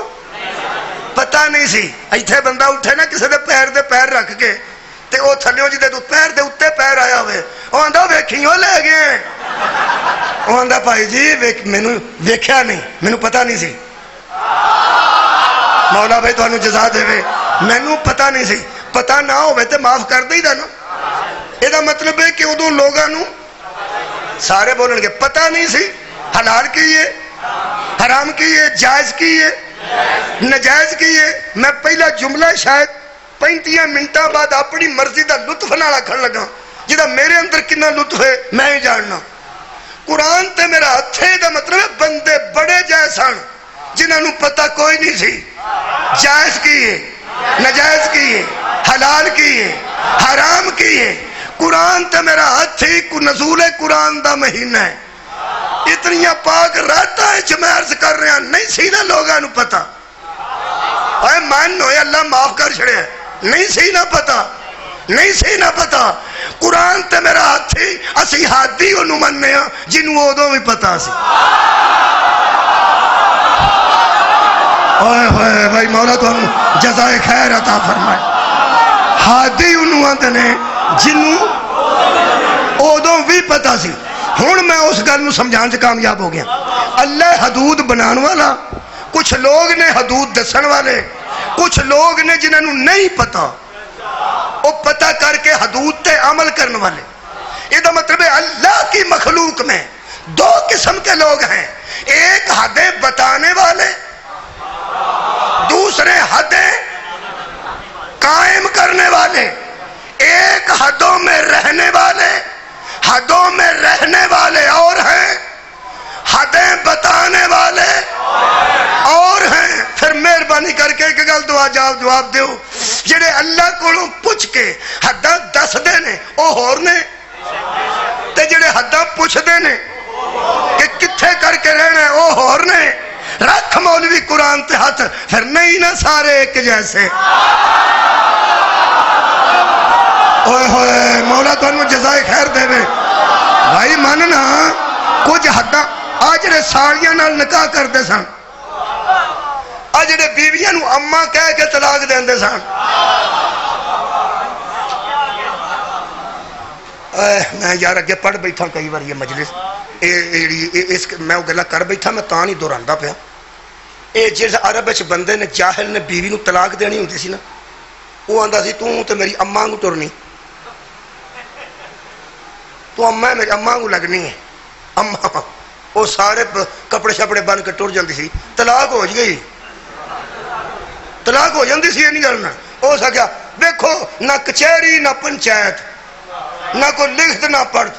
C: پتہ نہیں سی. ایتھے بندہ اٹھے نا کسی دے پیر رکھ کے تے او تھلیوں جی دے پیر دے اُتے پیر آیا ہوئے, او آندا ویکھیو لے گئے. او آندا بھائی جی مینوں ویکھیا نہیں, مینوں پتہ نہیں سی. مولا بھائی تانوں جزا دے, مینوں پتہ نہیں سی. پتہ نہ ہوئے تے معاف کر دئی دا نا. یہ دا مطلب ہے کہ ادوں لوگاں نوں سارے بولن گے پتہ نہیں سی حلال کی ہے, حرام کی ہے, جائز کی ہے, نجائز کی ہے. میں پہلا جملہ شاید 35 منٹاں بعد اپنی مرضی دا لطف نال آکھن لگا, جدا میرے اندر کتنا لطف ہے میں ہی جاننا. قرآن تے میرا ہاتھ ہے, دا مطلب ہے بندے بڑے جائے سن جنہاں نوں پتہ کوئی نہیں سی. جائز کی ہے, نجائز کی ہے, حلال کی ہے, حرام کی ہے. قرآن تے میرا ہاتھ ہی نزول قرآن دا مہینہ ہے. اتنیاں پاک راتاں وچ میں عرض کر رہا نہیں سی نا لوگاں نوں پتہ. اے مان ہوئے اللہ معاف کر چھڑے, نہیں سی نہ پتہ, نہیں سی نہ پتہ. قرآن تے میرا ہاتھ ہی اسی ہادی انہوں مننے ہاں جنہوں ادوں بھی پتہ سی. اوئے ہوئے بھائی مولا تو جزائے خیر عطا فرمائے. ہادی انہوں آتے نے جنہوں ادوں بھی پتہ سی. ہوں میں اس گل نوں سمجھان سے کامیاب ہو گیا. اللہ حدود بنان والا, کچھ لوگ نے حدود دسن والے, کچھ لوگ نے جنہوں نے نہیں پتا, وہ پتہ کر کے حدود تے عمل کرنے والے. یہ دا مطلب ہے اللہ کی مخلوق میں دو قسم کے لوگ ہیں. ایک حدیں بتانے والے, دوسرے حدیں قائم کرنے والے. ایک حدوں میں رہنے والے, حدوں میں رہنے والے اور ہیں, حدیں بتانے والے اور ہیں. پھر مہربانی کر کے ایک گل دعا جواب دیو, جڑے اللہ کو پوچھ کے حداں دس دے نے او ہور نے, تے جڑے حداں پوچھ دے نے کہ کتھے کر کے رہنا ہے او ہور نے. رکھ مولوی قرآن تے ہاتھ, پھر نہیں نہ سارے ایک جیسے. اوئے ہوئے مولا تانوں جزائے خیر دے وے. بھائی ماننا کچھ حداں آ جڑے ساڑیاں نال نکاح کردے سن, آ جڑے بیویاں نوں اماں کہہ کے طلاق دیندے سن. میں یار اگے پڑھ بیٹھا کئی بار یہ مجلس میں وہ گلا کر بیٹھا, میں تاں نہیں دہراندا پیا. یہ جس عرب وچ بندے نے جاہل نے بیوی نوں طلاق دینی ہوندی سی نا, وہ آندا سی توں تے میری اماں کو ٹرنی, تو اماں میری اماں کو لگنی ہے. اماں وہ سارے کپڑے شپڑے بن کے ٹر جاندی سی, طلاق ہو گئی, طلاق ہو جاندی سی. نہیں کرنا ہو سکیا. دیکھو نہ کچہری نہ پنچایت نہ کوئی لکھت نہ پڑھ,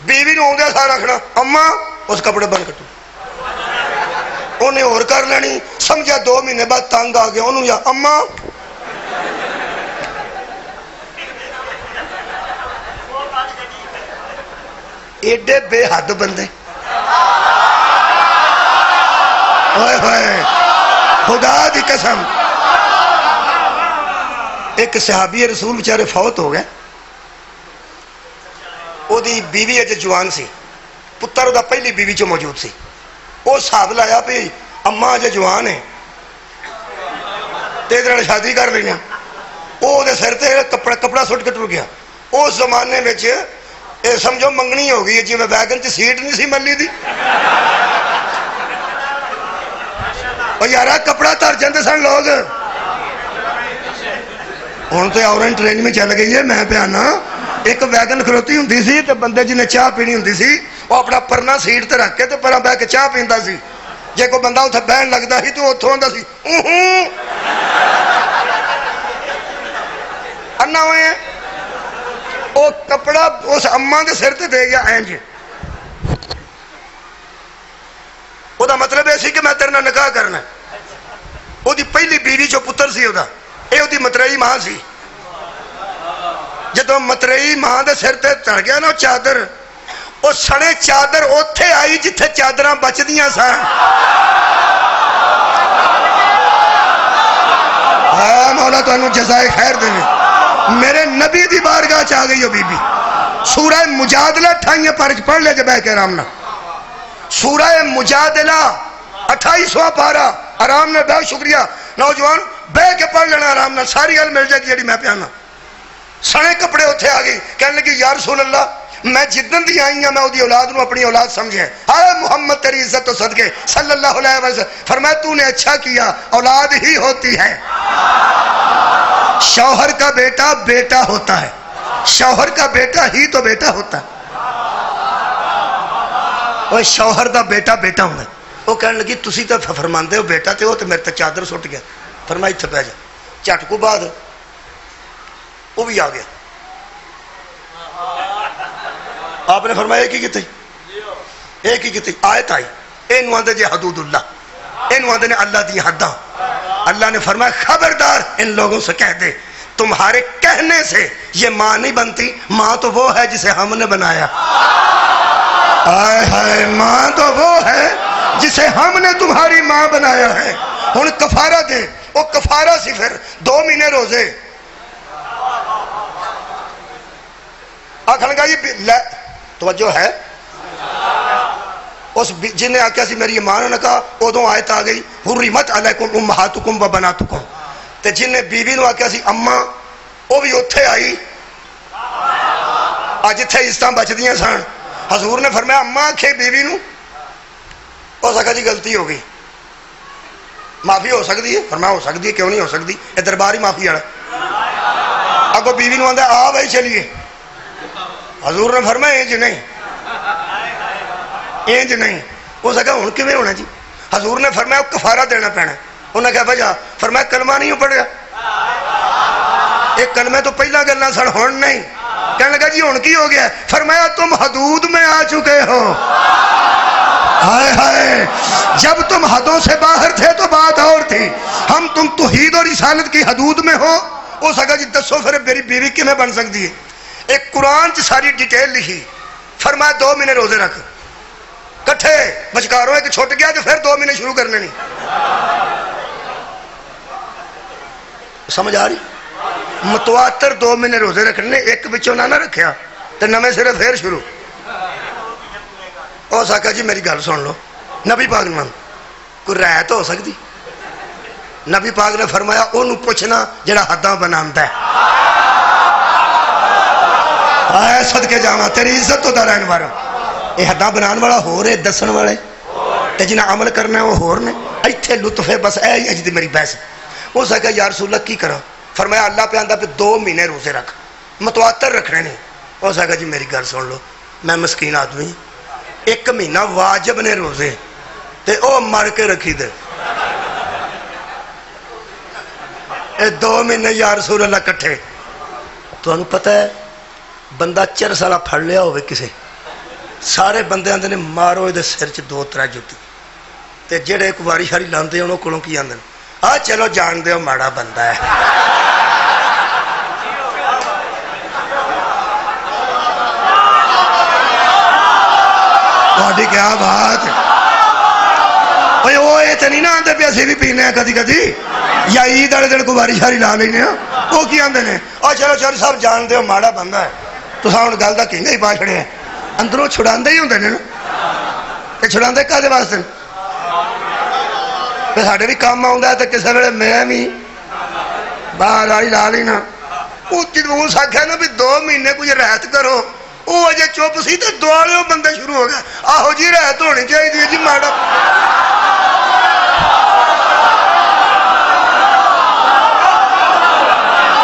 C: بیوی نو آدھا سارا رکھنا اماں اس کپڑے بن کٹو, انہیں اور کر لینی. سمجھا 2 مہینے بعد تنگ آ گیا انہوں, یا اماں ایڈے بے حد بندے. ہوئے ہوئے خدا دی قسم. ایک صحابی رسول بیچارے فوت ہو گئے, وہ دی بیوی اجے جوان سی, پتر دا پہلی بیوی چ موجود سی. وہ حساب لایا بھی اماں اجے جوان ہے تے ادھر شادی کر لینا. وہ دے سر تے کپڑا سٹ کے ٹر گیا. اس زمانے میں سمجھو منگنی ہو گئی, جی میں ویگن چ سیٹ نہیں سی ملی دی. اور یارا کپڑا تر جاندے سن لوگ. ہوں تو اورنج ٹرین میں چل گئی ہے, میں پہ آنا ایک ویگن کھلوتی ہوندی سی تے بندے جنہیں چاہ پینی ہوندی سی وہ اپنا پرنا سیٹ تے رکھ کے تے پرا بہ کے چاہ پیندا سی جے کوئی بندہ اتھے بہن لگدا سی تو اتھوں آندا سی انا ہوئے ہیں وہ کپڑا اس اماں دے سر تے دے گیا اینج وہ دا مطلب ہے سی کہ میں تیرے نال نکاح کرنا وہ دی پہلی بیوی جو پتر سی وہ اے وہ دی مترئی ماں سی جدو مترئی ماں دے سر تے چڑھ گیا نا چادر وہ سنے چادر اوتھے آئی جتھے چادراں بچدیاں سن مولا تو انہوں جزائے خیر دے میرے نبی دی بارگاہ چاہ گئی ہو بی بی سورہ مجادلہ ٹھائیے پڑھ لے جب کے آرام نہ سورہ مجادلہ 28واں پارہ آرام نے بہت شکریہ نوجوان بہ کے پڑھ لینا آرام نہ ساری گل مل جائے گی جڑی میں پیانا سنے کپڑے اتھے آ گئی کہنے لگی یا رسول اللہ میں جدن دی آئی ہوں میں وہ اولاد نو اپنی اولاد سمجھے آئے محمد تیری عزت و صدقے صلی اللہ علیہ وسلم فرمایا تو نے اچھا کیا اولاد ہی ہوتی ہے شوہر کا بیٹا بیٹا ہوتا ہے شوہر کا بیٹا ہی تو بیٹا ہوتا ہے وہ شوہر دا بیٹا بیٹا ہونا وہ کہنے لگی تسی تو فرماندے ہو بیٹا تے ہو تو میرے تے چادر سٹ گیا فرمایا اتھے پہ جا چٹ کو بعد وہ بھی آ گیا آپ نے فرمایا ایک ہی کیتی آیت آئی اینو آندے جے حدود اللہ اینو آندے نے اللہ دی حداں اللہ نے فرمایا خبردار ان لوگوں سے کہہ دے تمہارے کہنے سے یہ ماں نہیں بنتی ماں تو وہ ہے جسے ہم نے بنایا آئے ہائے ماں تو وہ ہے جسے ہم نے تمہاری ماں بنایا ہے ہن کفارہ دے وہ کفارہ سی پھر 2 مہینے روزے آکھن گا یہ توجہ ہے اس جن نے آکھیا سی میری ماں نے کہا ادوں آیت آ گئی حرمت علیکم امہاتکم و بناتکم تے جن نے بیوی نو آکھیا سی اماں وہ بھی اتھے آئی اج اتھے عزتاں بچدیاں سن حضور نے فرمایا اماں آکھے بیوی نو او سکا جی غلطی ہو گئی معافی ہو سکتی ہے فرمایا ہو سکتی ہے کیوں نہیں ہو سکتی یہ دربار ہی معافی والا اگو بیوی نو آندا آ بھائی چلیے حضور نے فرمایا انج نہیں انج نہیں ہو سکا ہن کیویں ہونا جی حضور نے فرمایا کفارہ دینا پینا انہوں نے کہا بجا فرمایا کلمہ نہیں پڑھیا ایک کلمہ تو پہلا گلنا سن ہن نہیں کہنے لگا جی ہن کی ہو گیا فرمایا تم حدود میں آ چکے ہو ہائے ہائے جب تم حدوں سے باہر تھے تو بات اور تھی ہم تم توحید اور رسالت کی حدود میں ہو سکا جی دسو پھر میری بیوی کیویں بن سکتی ہے ایک قرآن چ ساری ڈیٹیل لکھی فرمایا 2 مہینے روزے رکھ کٹھے بچکاروں ایک چھٹ گیا تو پھر 2 مہینے شروع کرنے نہیں سمجھ آ رہی متواتر 2 مہینے روزے رکھنے ایک بچوں نہ رکھیا تو نمے سرے پھر شروع او ساکا جی میری گل سن لو نبی پاک نے کوئی رعایت ہو سکتی نبی پاک نے فرمایا انہوں پوچھنا جڑا حداں بناتا ہے آئے صدقے جاواں تیری عزت تو رہن والا یہ حداں بنان والا ہو رہے دسن والے تے جنہیں عمل کرنا ہے وہ ہور نے ایتھے لطف ہے بس اے ہی اجدی میری بحث وہ سکا یا رسول اللہ کی کرا فرمایا اللہ پہ آندا پہ 2 مہینے روزے رکھ متواتر رکھنے نہیں وہ سکا جی میری گل سن لو میں مسکین آدمی 1 مہینہ واجب نے روزے تے او مر کے رکھی دے 2 مہینے یا رسول اللہ کٹھے تو انہوں پتہ ہے بندہ چرس والا پھڑ لیا ہوئے کسے سارے بندے آندے نے مارو یہ سر چ 2-3 جوتی تے جڑے ایک واری شاری لاندے انہوں کولوں کی آندے آ چلو جان دے ہو ماڑا بندہ ہے تہاڈی کیا بات اوے وہ یہ تے نہیں نہ آندے پے اسی بھی پینے ہیں کدی کدی یا عید والے دن کو واری شاری لا لینے وہ کی آندے نے آ چلو چور صاحب جان دے ہو ماڑا بندہ ہے تو ہن گل دا کہنگا ہی پا چھڑے اندروں چھڑاندے ہی ہوندے نے تے چھڑاندے کدے واسطے تے ساڈے بھی کام آوندا ہے تے کسے ویلے میں بھی باہر والی لا لینا وہ جدوں آکھیا نا بھی 2 مہینے کچھ رعایت کرو وہ اجے چپ سی تے دوالوں بندے شروع ہو گئے آہو جی رعایت ہونی چاہیے جی ماڑا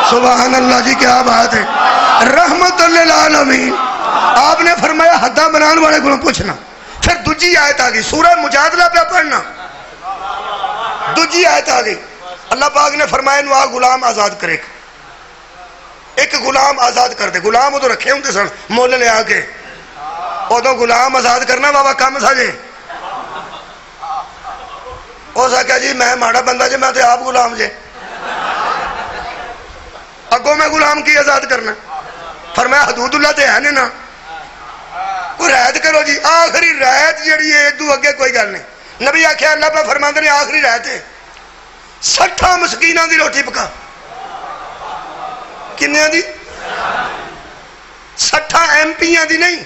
C: سبحان اللہ جی کیا بات ہے رحمت للعالمین. آپ نے فرمایا حداں بنان والے کو پوچھنا. پھر دوجی آیت آ گئی, سورہ مجادلہ پہ پڑھنا. دوجی آیت آ گئی, اللہ پاک نے فرمایا نو آ غلام آزاد کرے گا. ایک غلام آزاد کر دے. غلام ادو رکھے ہوندے سن مول لے آ کے, ادو غلام آزاد کرنا بابا کم سا جے. اس آخیا جی میں ماڑا بندہ جی, میں تو آپ غلام جے, اگوں میں غلام کی آزاد کرنا. فرمایا حدود اللہ تے ہے نا, کوئی رعایت کرو جی. آخری رعایت جڑی ہے ادو اگے کوئی گل نہیں. نبی آخیا اللہ پہ فرماندے نے آخری رعایت ہے 60 مسکیناں دی روٹی پکا. کنیاں دی؟ 60 ایم پیاں دی نہیں,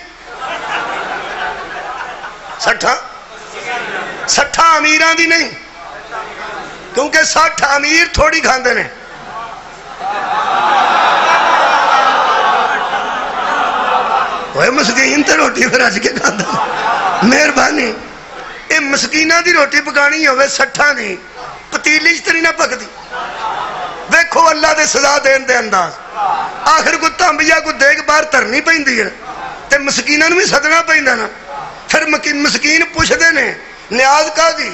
C: 60 امیراں دی نہیں, کیونکہ 60 امیر تھوڑی کھاندے نے. اوے مسکین تے روٹی پھر اج کے کھاندا. مہربانی اے مسکیناں دی روٹی پکانی ہوے 60 دی, پتیلی چ تری نہ پکدی. ویکھو اللہ دے سزا دین دے انداز. آخر کو تانبیا کو دیکھ بار ترنی پیندی ہے تے مسکیناں نوں بھی سدنا پیندا نا. پھر مسکین پوچھدے نے نیاز کا دی.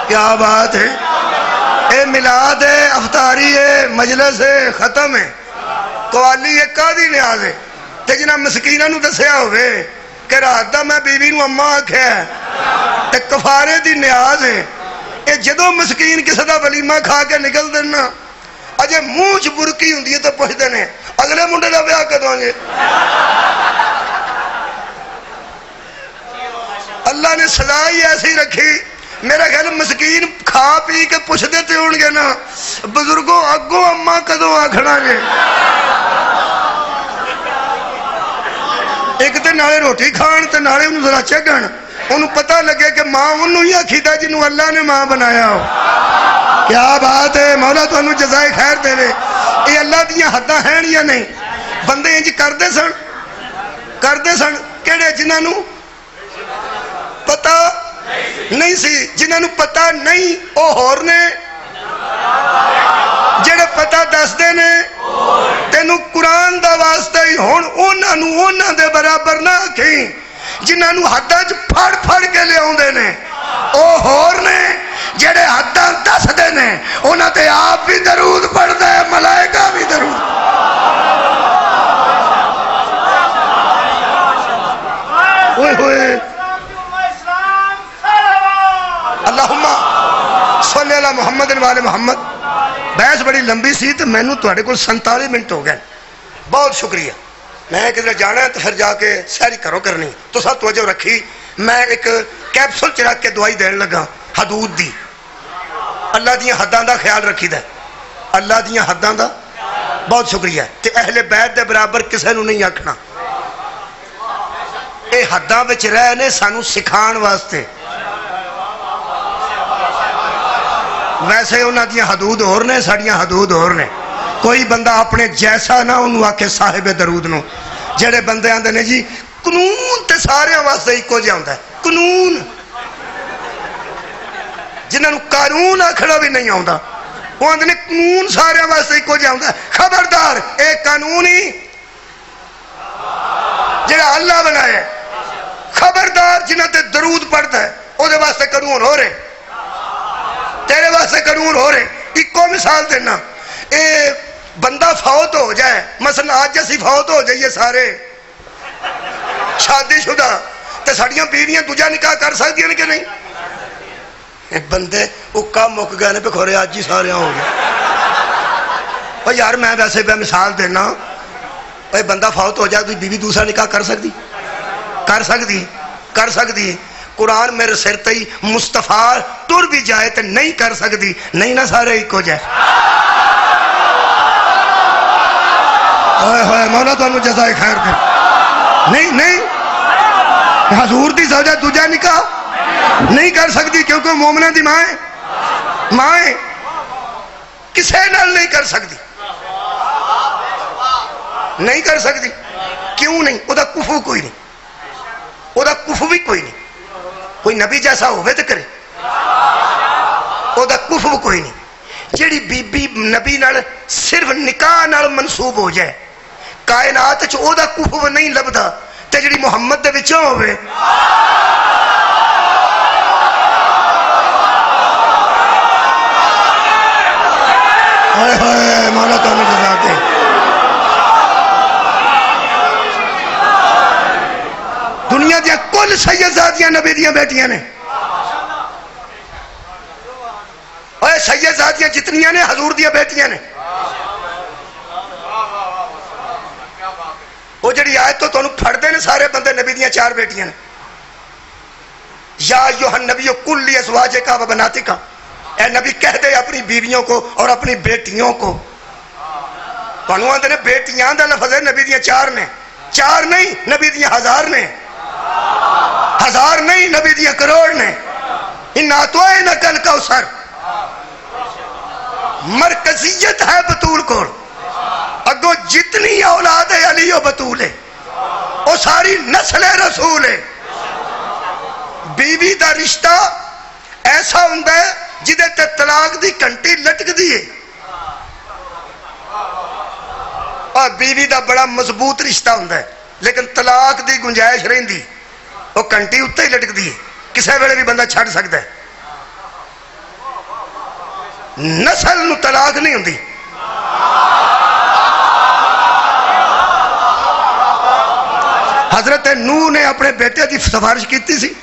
C: کیا بات ہے. اے میلاد ہے, افطاری ہے, مجلس ہے, ختم ہے. قوالی ایک دی نیاز ہے. تے جنہاں مسکیناں نوں دسیا ہوئے کہ رات دا میں بیوی نوں اماں آکھیا تے کفارے دی نیاز ہے. اے جدوں مسکین کسے دا ولیمہ کھا کے نکل دینا اجے منہ چ برکی ہوندی ہے تے پوچھدے نے اگلے منڈے دا بیاہ کدوں جے. اللہ نے سزا ہی ایسی رکھی. میرا خیال مسکین کھا پی کے پوچھدے تے ہون گے نا بزرگوں اگوں اماں کدوں آکھنا جے. ایک تے نالے روٹی کھان تے نالے انہوں ذرا چگن, انہوں پتہ لگے کہ ماں انہوں ہی آکھیدہ جنہوں اللہ نے ماں بنایا ہو. کیا بات ہے. مولا تو انہوں جزائے خیر دے رہے. یہ اللہ دیاں حداں ہیں یا نہیں. بندے انج کردے سن کیڑے جنہوں پتہ نہیں سی. جنہوں پتہ نہیں او ہور نے, جڑے پتہ دس دے نے تینوں قرآن دا واسطہ ہی ہون انہاں دے برابر نہ آکھیں. جنہوں حداں چ پھڑ کے لے آوندے نے او ہور نے, جڑے حداں دس دے نے انہاں تے آپ بھی درود پڑھدا ہے, ملائکہ بھی درود. اوئے ہوئے اللہم صلی اللہ محمد والے محمد. بحث بڑی لمبی سی تو مینوں تواڈے کول 47 منٹ ہو گئے. بہت شکریہ. میں کدھر جانا ہے تو پھر جا کے سیری کرو کرنی. تو سب توجہ رکھی. میں ایک کیپسول چ رکھ کے دوائی دین لگا حدود دی. اللہ دیاں حداں دا خیال رکھی دا, اللہ دیاں حداں دا. بہت شکریہ. تے اہل بیت دے برابر کسے نوں نہیں آکھنا. اے حداں وچ رہ نے سانو سکھان واسطے. ویسے انہاں دیاں حدود اور نے, ساڈیاں حدود اور نے. کوئی بندہ اپنے جیسا نہ انہوں آکے صاحب درود نو. جڑے بندے آندے نے جی قانون تے سارے واسطے ایکو جہا ہوندا ہے. قانون جنہاں قانون آکھنا بھی نہیں آوندا, وہ آندے نے قانون سارے واسطے ایکو جہا ہوندا ہے. خبردار, اے قانون ہی جڑا اللہ بنایا ہے. خبردار جنہاں تے درود پڑھدا ہے او دے واسطے قانون ہو رہے, تیرے واسطے قانون ہو رہے. ایکو مثال دینا, اے بندہ فوت ہو جائے, مثلا آج اسی فوت ہو جائیے سارے شادی شدہ, تو ساڑیاں بیویاں دوجا نکاح کر سکتی ہیں کہ نہیں؟ بندے اکا مک گئے نے پہ کھورے آج ہی سارے ہوں گے. اور یار میں ویسے بے مثال دینا, بندہ فوت ہو جائے تو بیوی دوسرا نکاح کر سکتی. قرآن میرے سر تے مصطفیٰ ٹر بھی جائے تو نہیں کر سکتی. نہیں نہ سارے ایک ہو جائے. ہوئے مولا تو انہوں جزائے خیر دے. نہیں حضور دی زوجہ دوجا نکاح نہیں کر سکتی, کیونکہ مومنہ دی مائیں کسے نال نہیں کر سکتی. نہیں کر سکتی. کیوں نہیں؟ او دا کفو کوئی نہیں, او دا کفو بھی کوئی نہیں. کوئی نبی جیسا ہوئے تو کرے, او دا کفو کوئی نہیں. جیڑی بی بی نبی نال صرف نکاح نال منسوب ہو جائے کائنات چ او دا کوفو نہیں لبدا تے جیڑی محمد دے وچوں ہوے ہائے ہائے مولا تعالی جزاتے دنیا دیا کل سیدزادیاں نبی دیاں بیٹیاں نے اور سیدزادیاں جتنیاں نے حضور دیاں بیٹیاں نے وہ جڑی آیت تو انہوں پھڑ دے نے سارے بندے نبی دیاں 4 بیٹیاں نے یا ایھا النبی قل لازواجک و بناتک اے نبی کہہ دے اپنی بیویوں کو اور اپنی بیٹیوں کو تانوں آندے نے بیٹیاں دا لفظ ہے نبی دیاں 4 نے 4 نہیں نبی دیاں 1000 نے 1000 نہیں نبی دیاں کروڑ نے اِنَّا أَعْطَيْنَاكَ الْكَوْثَرَ مرکزیت ہے بطول کو اگو جتنی اولاد ہے علی و بطول ہے وہ ساری نسل رسول ہے بیوی دا رشتہ ایسا ہوندہ ہے جدے تے طلاق دی کنٹی لٹک دیئے اور بیوی دا بڑا مضبوط رشتہ ہوندہ ہے لیکن طلاق دی گنجائش رہن دی وہ کنٹی اتے ہی لٹک دیئے کسے ویلے بھی بندہ چھڑ سکتا ہے نسل نو طلاق نہیں ہوندی حضرت نوح نے اپنے بیٹے کی سفارش کیتی سی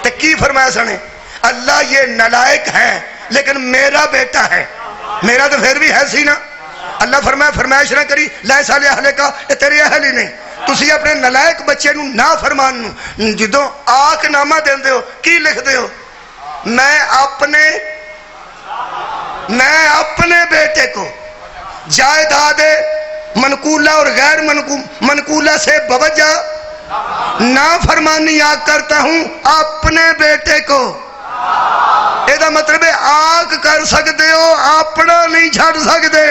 C: تو کی فرمایا سنے اللہ یہ نالائق ہے لیکن میرا بیٹا ہے میرا تو پھر بھی ہے سی نا اللہ فرمایا فرمائش نہ کری لیسا لأہلک کا یہ تیری اہل ہی نہیں تسی اپنے نالائق بچے نو نا فرمان نو جدوں آنکھ نامہ دین دے ہو کی لکھ دے ہو میں اپنے بیٹے کو جائیداد منقولہ اور غیر منقولہ سے بوجہ نافرمانی کرتا ہوں اپنے بیٹے کو یہ مطلب ہے آنکھ کر سکتے ہو اپنا نہیں چھڑ سکتے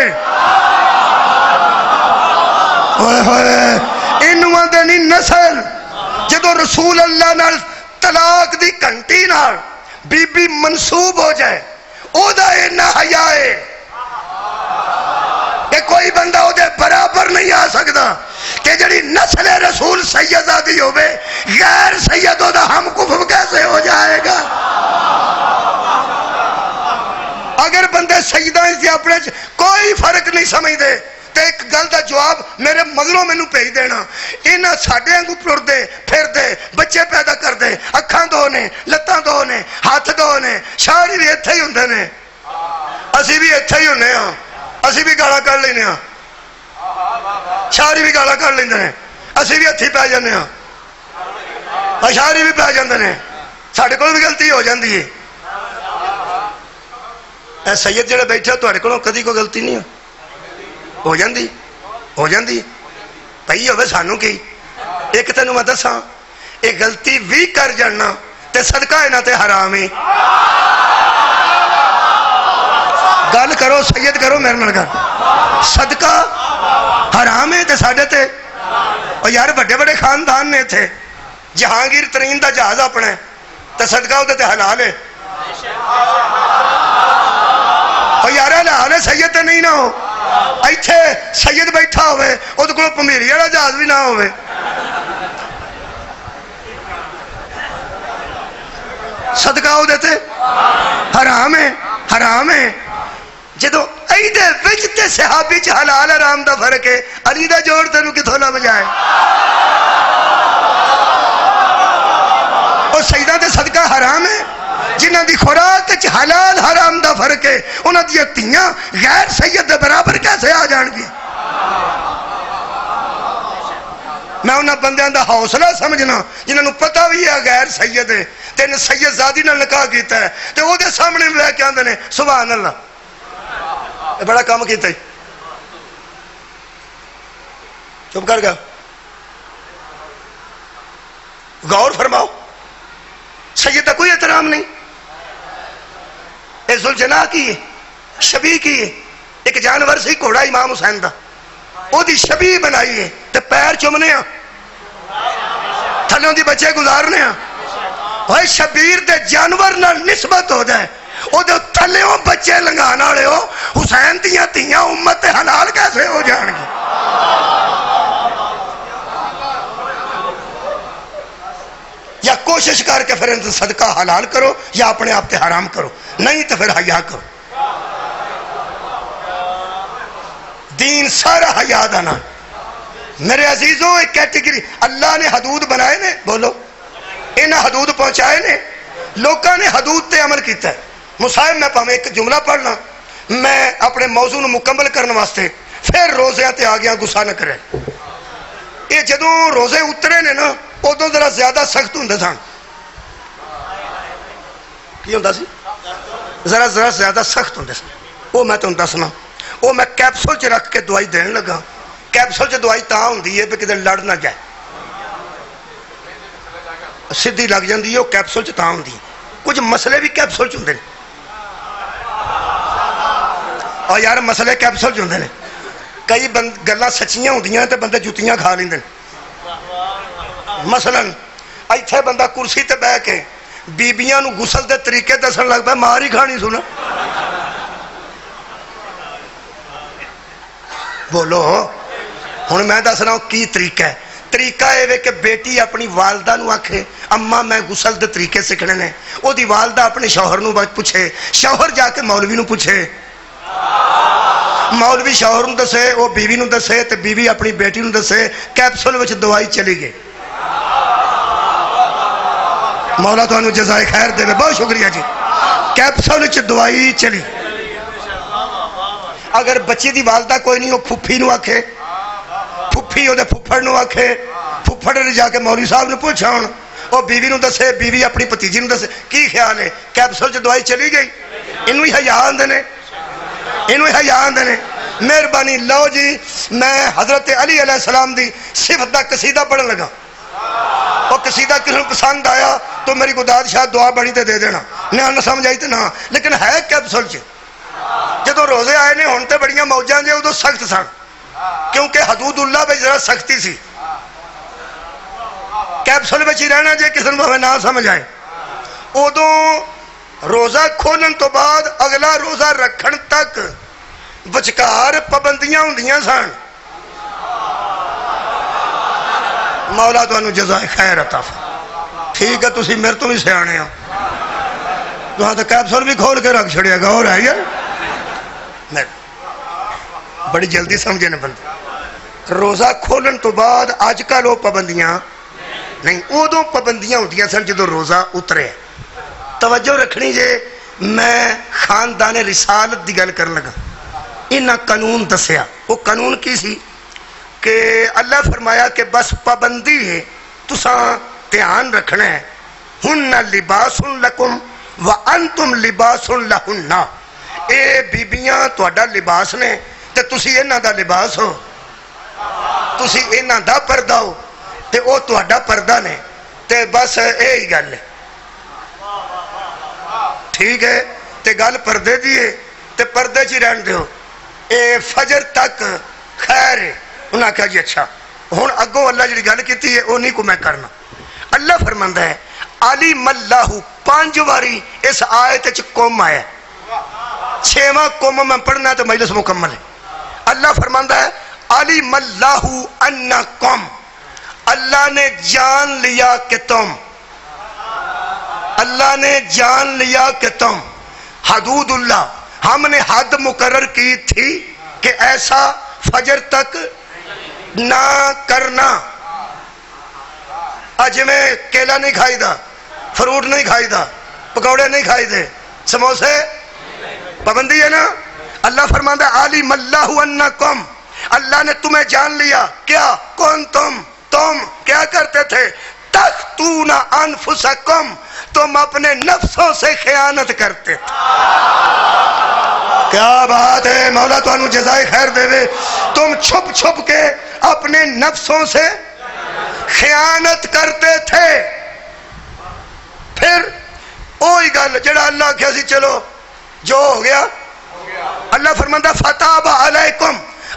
C: انہوں دے نہیں نسل جدو رسول اللہ نال طلاق دی کنٹی نال بی بی منسوب ہو جائے او دا اینا حیائے کہ کوئی بندہ او دے برابر نہیں آ سکتا کہ جڑی نسل رسول سیدادی ہوئے غیر سیدوں دا ہم کفر کیسے ہو جائے گا اگر بندے سیدہ سے اپنے کوئی فرق نہیں سمجھ دے تو ایک گل دا جواب میرے مگلوں میں نو پیج دینا انہاں ساڑھے انگو پڑ دے پھر دے بچے پیدا کر دے اکھاں دو نے لتاں دو نے ہاتھ دو نے شاری بھی اتھے ہی ہوندے نے اسی بھی اتھے ہی ہونے ہاں اسی بھی گالا کر لینے ہاں شاری بھی گالا کر لیندے نے اسی بھی ہتھی پہ جانے ہاں اشاری بھی پہ جاندے نے ساڑھے کو بھی غلطی ہو جاندی ہے اے سید جڑے بیٹھے تو ہڑے کو کدی کو غلطی نہیں ہو جاندی پئی ہوئے سانو کی ایک تینوں میں دساں ایک غلطی بھی کر جانا تے صدقہ ہے نا تے حرام ہے گل کرو سید کرو میرے نال گل صدقہ حرام ہے تے ساڈے تے اور یار بڑے بڑے خاندان نے تھے جہانگیر ترین دا جہاز اپنے تے صدقہ ہوتے تے حلال ہے اور یار حلال ہے سید تے نہیں نہ ہو ایتھے سید بیٹھا ہوئے او تے کوئی پمیری والا جہاز بھی نہ ہوئے صدقہ ہو دیتے حرام ہے جدو ایدے وجتے صحابی چ حلال حرام دا فرق ہے علی دا جوڑ تینوں کتھوں نہ بجائے اور سیدہ تے صدقہ حرام ہے جنہاں دی خوراک چ حلال حرام دا فرق ہے انہاں دی تیاں غیر سید دے برابر کیسے آ جان گی میں انہاں بندیاں دا حوصلہ سمجھنا جنہاں نو پتہ بھی ہے غیر سید ہے تین سید زادی نال نکاح کیتا ہے تے او دے سامنے لے کے آندے نے سبحان اللہ یہ بڑا کام کیتا ہے چپ کر گیا غور فرماؤ سید کا کوئی احترام نہیں ذوالجناح کی شبیہ کی ایک جانور سی گھوڑا امام حسین دا او دی شبیہ بنائی ہے تے پیر چومنے ہاں تھلیوں دی بچے گزارنے ہاں اوہ شبیر دے جانور نال نسبت ہو جائے او دے تھلیوں بچے لنگان والے ہو حسین دیاں تیاں امت حلال کیسے ہو جان گی؟ یا کوشش کر کے پھر صدقہ حلال کرو یا اپنے آپ تے حرام کرو، نہیں تو پھر حیا کرو۔ دین سارا حیا دا نا۔ میرے عزیزوں ایک کیٹیگری اللہ نے حدود بنائے نے، بولو انہاں حدود پہنچائے نے، لوکاں نے حدود تے عمل کیتا ہے۔ مصاحب میں پاویں ایک جملہ پڑھنا میں اپنے موضوع نو مکمل کرنے واسطے، پھر روزیاں تے آ گیا، غصہ نہ کرے۔ یہ جدوں روزے اترے نے نا ادو ذرا زیادہ سخت ہوں سن، کی ہوں سی؟ ذرا زیادہ سخت ہوں سن۔ وہ میں تمہیں دسنا، وہ میں کیپسول چ رکھ کے دوائی دین لگا۔ کیپسول چ دوائی تاں ہوندی ہے بھی کدھر لڑ نہ جائے، سیدھی لگ جاندی ہے، وہ کیپسول چ تاں ہوندی ہے۔ کچھ مسئلے بھی کیپسول چ ہوندے نے، اور یار مسئلے کیپسول چ ہوندے نے۔ کئی گلاں سچیاں ہوندیاں تے بندے جتیاں کھا لیندے نے۔ مثلا ایتھے بندہ کرسی تے بہ کے بیبیاں نو غسل دے طریقے دسن لگ پیا، مار ہی کھانی سنا۔ بولو ہن میں دسنا کی طریقہ ہے۔ طریقہ یہ کہ بیٹی اپنی والدہ نو آکھے اما میں غسل دے طریقے سیکھنے نے، او دی والدہ اپنے شوہر نو پوچھے، شوہر جا کے مولوی نو پوچھے، مولوی شوہر نو دسے، وہ بیوی نو دسے، تے بیوی اپنی بیٹی نو دسے، کیپسول وچ دوائی چلی گئی۔ مولا تو انہوں جزائے خیر دے، بہت شکریہ جی۔ کیپسول وچ دوائی چلی۔ اگر بچی دی والدہ کوئی نہیں، وہ پھپھی نو آکھے، پھپھی وہ پھپھڑ نو آکھے، پھپھڑ نے جا کے مولوی صاحب نے پوچھا، ہوں وہ بیوی نو دسے، بیوی اپنی بھتیجی نو دسے، کی خیال ہے کیپسول چ دوائی چلی گئی؟ انہوں ہی حیا آندے نے، انہوں ہی حیا آندے نے۔ مہربانی لو جی، میں حضرت علی علیہ السلام دی صفت دا قصیدہ پڑھن لگا۔ وہ قصیدہ کسی پسند آیا تو میری گداد شاید دعا بڑی تے دے دینا، نہ سمجھ آئی تے نہ، لیکن ہے کیپسول چ۔ جدو روزے آئے نے ہن تے بڑیاں موجاں جے، ادو سخت سن، کیونکہ حدود اللہ پہ ذرا سختی سی۔ کیپسول میں ہی رہنا جے کسی نے نہ سمجھ آئے۔ ادو روزہ کھولن تو بعد اگلا روزہ رکھن تک وچکار پابندیاں ہوندیاں سن۔ مولا تانوں جزائے خیر عطا فرمائے۔ ٹھیک ہے، تسی میرے تو بھی سیانے ہو، تہاں تے کیپسول بھی کھول کے رکھ چھڑیا گا، اور ہے یار بڑی جلدی سمجھے نے بندے۔ روزہ کھولن تو بعد اج کل وہ پابندیاں نہیں، ادو پابندیاں ہوندیاں سن جدو روزہ اترے۔ توجہ رکھنی جے، میں خاندان رسالت دی گل کرن لگا۔ انہاں قانون دسیا، وہ قانون کی سی کہ اللہ فرمایا کہ بس پابندی ہے، تساں دھیان رکھنا ہے، ہن لباس لکم وانتم لباس لہن، اے بیبیاں تہاڈا لباس نے تے تسی انہاں دا لباس ہو، تسی انہاں دا پردہ ہو تے او تہاڈا پردہ نے، تے بس یہی گل ہے۔ ٹھیک ہے، تے گل پردے دی ہے تے پردے چ رہن دیو، اے فجر تک خیر ہے۔ انہوں نے کہا جی اچھا، ہن اگوں اللہ جڑی گل کیتی ہے وہ نہیں کو میں کرنا۔ اللہ فرماندا ہے علیم اللہ، 5 واری اس آیت وچ قوم آیا، 6واں قوم میں پڑھنا تو مجلس مکمل ہے۔ اللہ فرماندا ہے علیم اللہ انکم، اللہ نے جان لیا کہ تم، اللہ نے جان لیا کہ تم، حدود اللہ، ہم نے حد مقرر کی تھی کہ ایسا فجر تک نہ کرنا۔ اج میں کیلا نہیں کھائی دا، فروٹ نہیں کھائی دا، پکوڑے نہیں کھائی دے، سموسے، پابندی ہے نا۔ اللہ فرماندا ہے علیم اللہ انکم، اللہ نے تمہیں جان لیا، کیا؟ کون تم کیا کرتے تھے؟ تختون انفسکم، تم اپنے نفسوں سے خیانت کرتے تھے۔ کیا بات ہے، مولا تو انہوں جزائے خیر دے دے۔ تم چھپ چھپ کے اپنے نفسوں سے خیانت کرتے تھے۔ پھر وہی گل جڑا اللہ کیا سی، چلو جو ہو گیا، اللہ فرماندہ فتاب علیکم،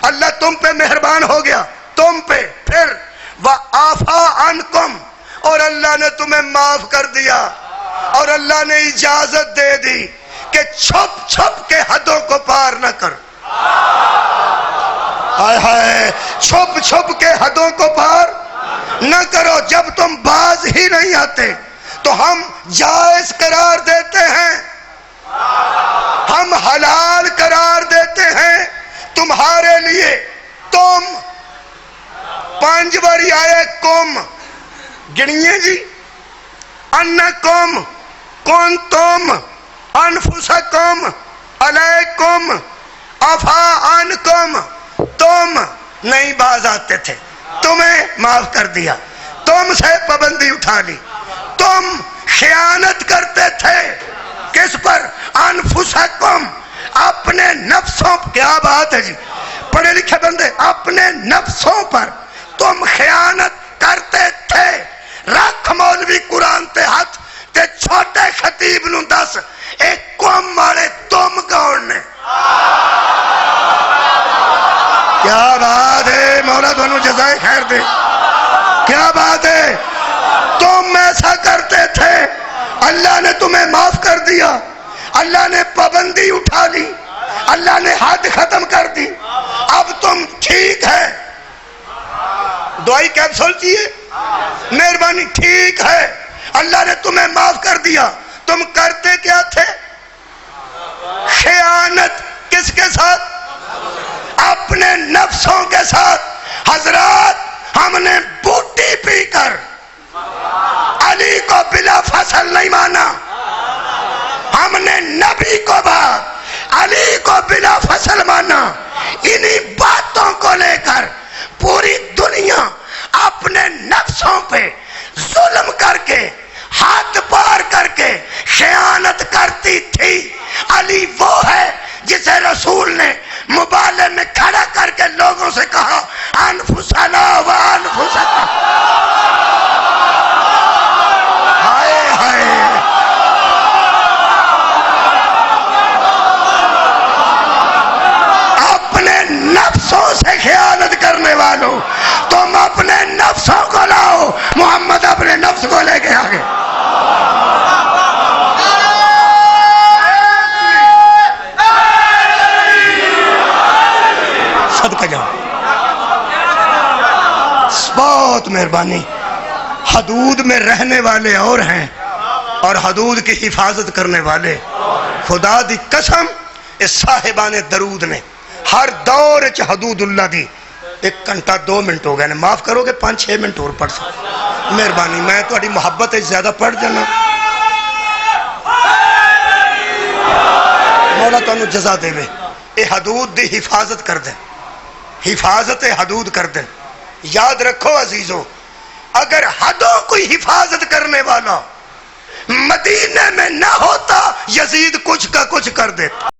C: اللہ تم پہ مہربان ہو گیا، تم پہ۔ پھر وعفا عنکم، اور اللہ نے تمہیں معاف کر دیا، اور اللہ نے اجازت دے دی کہ چھپ چھپ کے حدوں کو پار نہ کر. ہائے ہائے، چھپ چھپ کے حدوں کو پار نہ کرو. جب تم باز ہی نہیں آتے تو ہم جائز قرار دیتے ہیں، ہم حلال قرار دیتے ہیں تمہارے لیے. تم 5 باری آئے کم گنیے جی. انکم کنتم انفسکم علیکم عفا عنکم. تم نہیں باز آتے تھے، تمہیں معاف کر دیا. تم سے پابندی اٹھا لی. تم خیانت کرتے تھے کس پر؟ انفسکم، اپنے نفسوں. کیا بات ہے جی، پڑھے لکھے بندے، اپنے نفسوں پر تم خیانت کرتے تھے. رکھ مولوی قرآن تے ہاتھ تے چھوٹے خطیب نو دس ایک قوم والے تم کون نے؟ کیا بات ہے، مولا دونوں جزائے خیر دے. کیا بات ہے، تم ایسا کرتے تھے، اللہ نے تمہیں معاف کر دیا. اللہ نے پابندی اٹھا لی، اللہ نے حد ختم کر دی. اب تم ٹھیک ہے. دعائی کیپسول چاہیے؟ مہربانی، ٹھیک ہے، اللہ نے تمہیں معاف کر دیا. تم کرتے کیا تھے؟ خیانت. کس کے ساتھ؟ اپنے نفسوں کے ساتھ. حضرات، ہم نے بوٹی پی کر علی کو بلا فصل نہیں مانا. ہم نے نبی کو بات علی کو بلا فصل مانا. انہی باتوں کو لے کر پوری دنیا اپنے نفسوں پہ ظلم کر کے، ہاتھ پار کر کے خیانت کرتی تھی. علی وہ ہے جسے رسول نے مبالغے میں کھڑا کر کے لوگوں سے کہا انفسنا و انفسکا. ہائے ہائے، اپنے نفسوں سے خیانت کرنے والوں، تم اپنے نفسوں کو لاؤ. محمد اپنے نفس کو لے کے آگے. صدقہ جاؤ. بہت مہربانی. حدود میں رہنے والے اور ہیں اور حدود کی حفاظت کرنے والے. خدا دی قسم، اس صاحبان درود نے ہر دور چ حدود اللہ دی 1 گھنٹہ 2 منٹ ہو گئے نے. معاف کرو گے 5-6 منٹ اور پڑھ سکتے. مہربانی، میں تہاڈی محبت زیادہ پڑھ جانا. مولا تانوں جزا دے. اے حدود دی حفاظت کر دیں، حفاظت حدود کر دیں. یاد رکھو عزیزوں، اگر حدوں کوئی حفاظت کرنے والا مدینے میں نہ ہوتا، یزید کچھ کا کچھ کر دیتا.